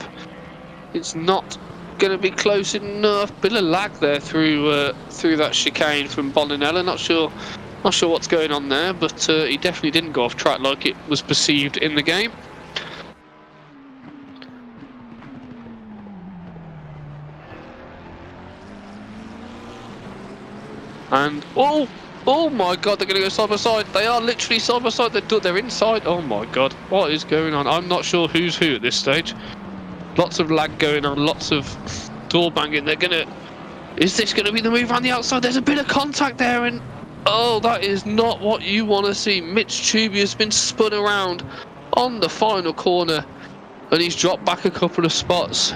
It's not going to be close enough. Bit of lag there through that chicane from Bondanella. Not sure what's going on there, but he definitely didn't go off track like it was perceived in the game. And oh my god, they're going to go side by side. They are literally side by side. They're inside. Oh my god, what is going on? I'm not sure who's who at this stage. Lots of lag going on, lots of door banging. Is this going to be the move around the outside? There's a bit of contact there, and oh, that is not what you want to see. Mitch Tubey has been spun around on the final corner, and he's dropped back a couple of spots.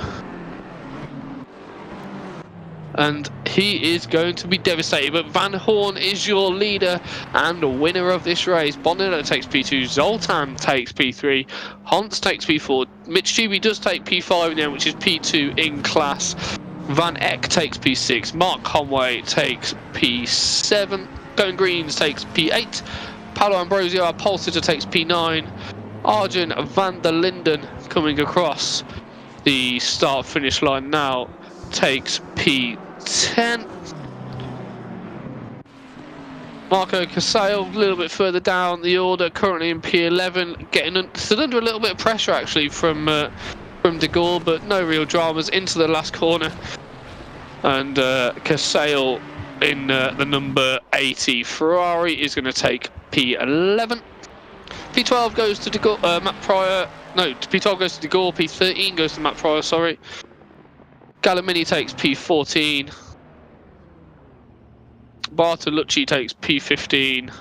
And he is going to be devastated, but Van Horn is your leader and winner of this race. Bondanella takes P2, Zoltan takes P3, Hans takes P4, Mitch Tubey does take P5 in the end, which is P2 in class. Van Eck takes P6, Mark Conway takes P7, Going Greens takes P8, Paolo Ambrosio, our pole sitter, takes P9, Arjun van der Linden coming across the start-finish line now takes P10. Marco Casale a little bit further down the order, currently in P11, still under a little bit of pressure actually from De Gaulle, but no real dramas. Into the last corner, and Casale in the number 80 Ferrari is going to take P11. P12 goes to Matt Pryor. No, P12 goes to De Gore. P13 goes to Matt Pryor, sorry. Galamini takes P14. Bartolucci takes P15.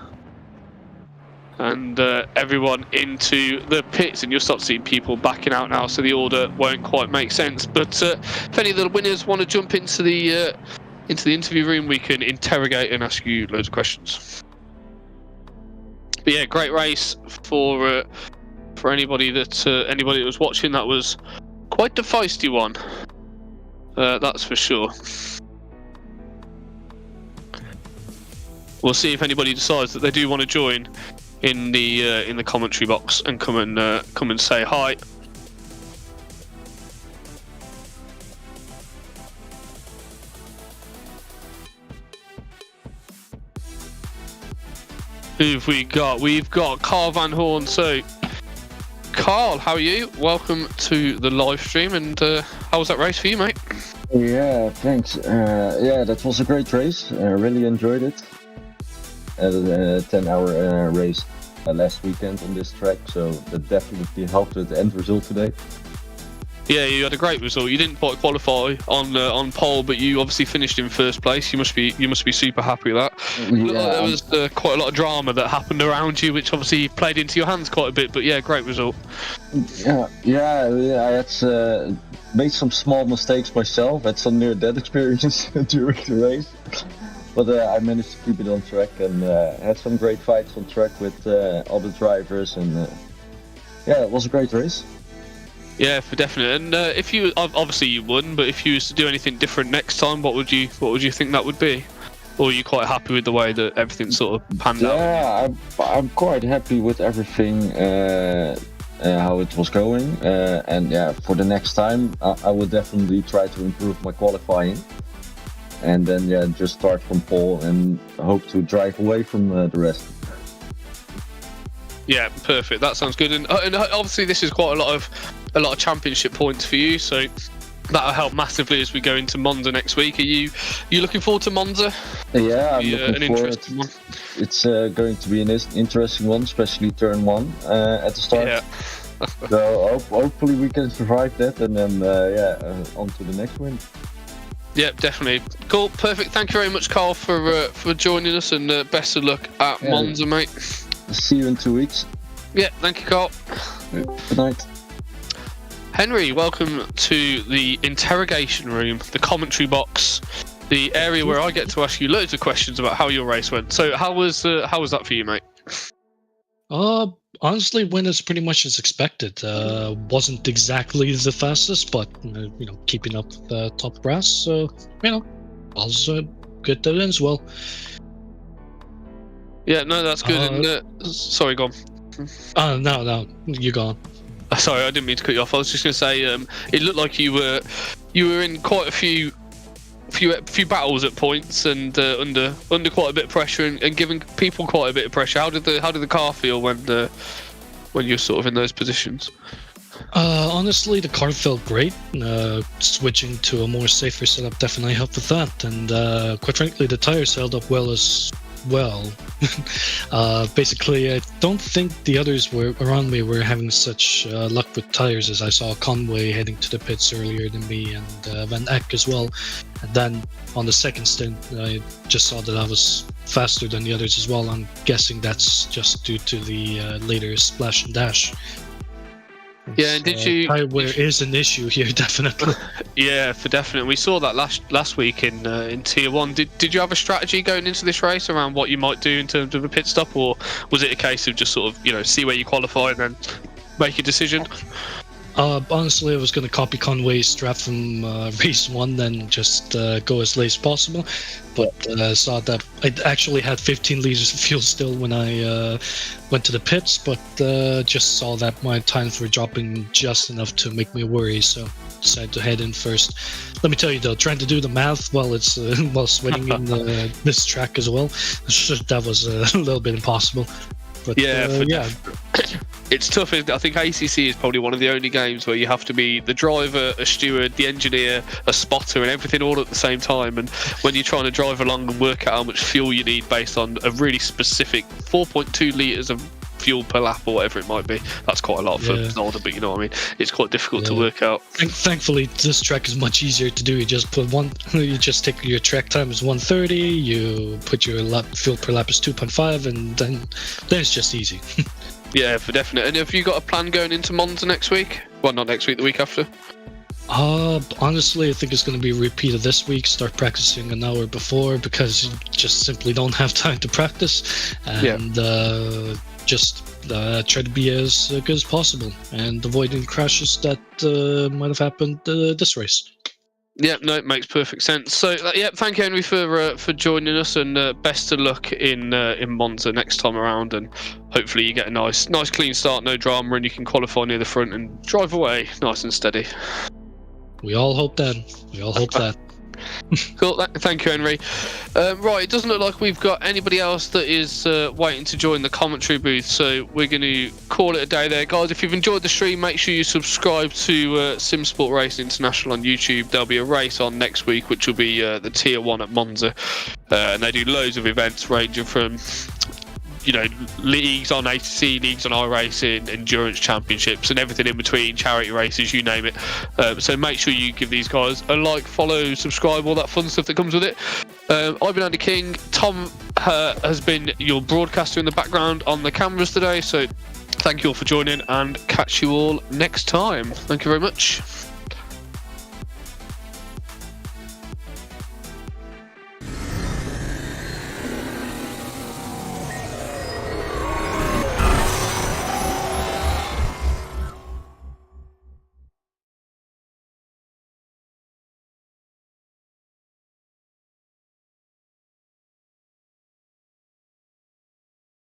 And everyone into the pits, and you'll start seeing people backing out now, so the order won't quite make sense. But if any of the winners want to jump into the interview room, we can interrogate and ask you loads of questions. But yeah, great race for anybody that was watching. That was quite the feisty one, that's for sure. We'll see if anybody decides that they do want to join in the commentary box and come and say hi. Who've we got? We've got Carl Van Horn. So, Carl, how are you? Welcome to the live stream. And how was that race for you, mate? Yeah, thanks. Yeah, that was a great race. I really enjoyed it. A 10-hour race last weekend on this track, so that definitely helped with the end result today. Yeah, you had a great result. You didn't quite qualify on pole, but you obviously finished in first place. You must be super happy with that. Yeah, there was quite a lot of drama that happened around you, which obviously played into your hands quite a bit. But yeah, great result. Yeah. I had made some small mistakes myself. Had some near-death experience during the race. But I managed to keep it on track and had some great fights on track with other drivers, and yeah, it was a great race. Yeah, for definite. And if you obviously you won, but if you was to do anything different next time, what would you think that would be? Or are you quite happy with the way that everything sort of panned out? Yeah, I'm quite happy with everything, how it was going, and yeah, for the next time, I will definitely try to improve my qualifying. And then just start from pole and hope to drive away from the rest. Yeah, perfect. That sounds good. And obviously this is quite a lot of championship points for you, so that'll help massively as we go into Monza next week. Are you looking forward to Monza? Yeah, I'm looking an interesting one. It's going to be an interesting one, especially turn 1 at the start. Yeah. So hopefully we can survive that, and then on to the next win. Yeah, definitely. Cool, perfect. Thank you very much, Carl, for joining us, and best of luck at Monza, mate. See you in 2 weeks. Yeah, thank you, Carl. Good night. Henry, welcome to the interrogation room, the commentary box, the area where I get to ask you loads of questions about how your race went. So, how was that for you, mate? Honestly, went as pretty much as expected. Wasn't exactly the fastest, but keeping up the top brass. So also good that as well. Yeah, no, that's good. Sorry, go on. No, you're gone. Sorry, I didn't mean to cut you off. I was just going to say, it looked like you were in quite a few battles at points, and under quite a bit of pressure, and giving people quite a bit of pressure. How did the car feel when you're sort of in those positions? Honestly, the car felt great. Switching to a more safer setup definitely helped with that, and quite frankly, the tires held up well as well. Basically, I don't think the others around me were having such luck with tires, as I saw Conway heading to the pits earlier than me, and Van Eck as well. And then on the second stint, I just saw that I was faster than the others as well. I'm guessing that's just due to the later splash and dash. Yeah, and did you? Tire wear is an issue here, definitely. Yeah, for definite. We saw that last week in Tier 1. Did you have a strategy going into this race around what you might do in terms of a pit stop, or was it a case of just sort of see where you qualify and then make a decision? Honestly, I was going to copy Conway's strap from race 1, then just go as late as possible. But saw that I actually had 15 liters of fuel still when I went to the pits, but just saw that my times were dropping just enough to make me worry, so decided to head in first. Let me tell you though, trying to do the math while it's while sweating in this track as well, that was a little bit impossible. But yeah, it's tough, isn't it? I think ACC is probably one of the only games where you have to be the driver, a steward, the engineer, a spotter, and everything all at the same time. And when you're trying to drive along and work out how much fuel you need based on a really specific 4.2 litres of fuel per lap or whatever it might be, that's quite a lot for Zolder, but you know what I mean, it's quite difficult to work out. Thankfully this track is much easier to do. You just take your track time is 130, you put your fuel per lap is 2.5, and then it's just easy. Yeah, for definite. And have you got a plan going into Monza next week? Well, not next week, the week after. Honestly, I think it's going to be a repeat of this week. Start practicing an hour before, because you just simply don't have time to practice, and just try to be as good as possible and avoid any crashes that might have happened this race. Yeah, no, it makes perfect sense. So, thank you, Henry, for joining us, and best of luck in Monza next time around. And hopefully, you get a nice, clean start, no drama, and you can qualify near the front and drive away nice and steady. We all hope that. Cool. Thank you, Henry. Right, it doesn't look like we've got anybody else that is waiting to join the commentary booth, so we're going to call it a day there. Guys, if you've enjoyed the stream, make sure you subscribe to Simsport Racing International on YouTube. There'll be a race on next week, which will be the Tier 1 at Monza, and they do loads of events ranging from leagues on ACC, leagues on iRacing, endurance championships, and everything in between, charity races, you name it. So make sure you give these guys a like, follow, subscribe, all that fun stuff that comes with it. I've been Andy King. Tom has been your broadcaster in the background on the cameras today. So thank you all for joining, and catch you all next time. Thank you very much.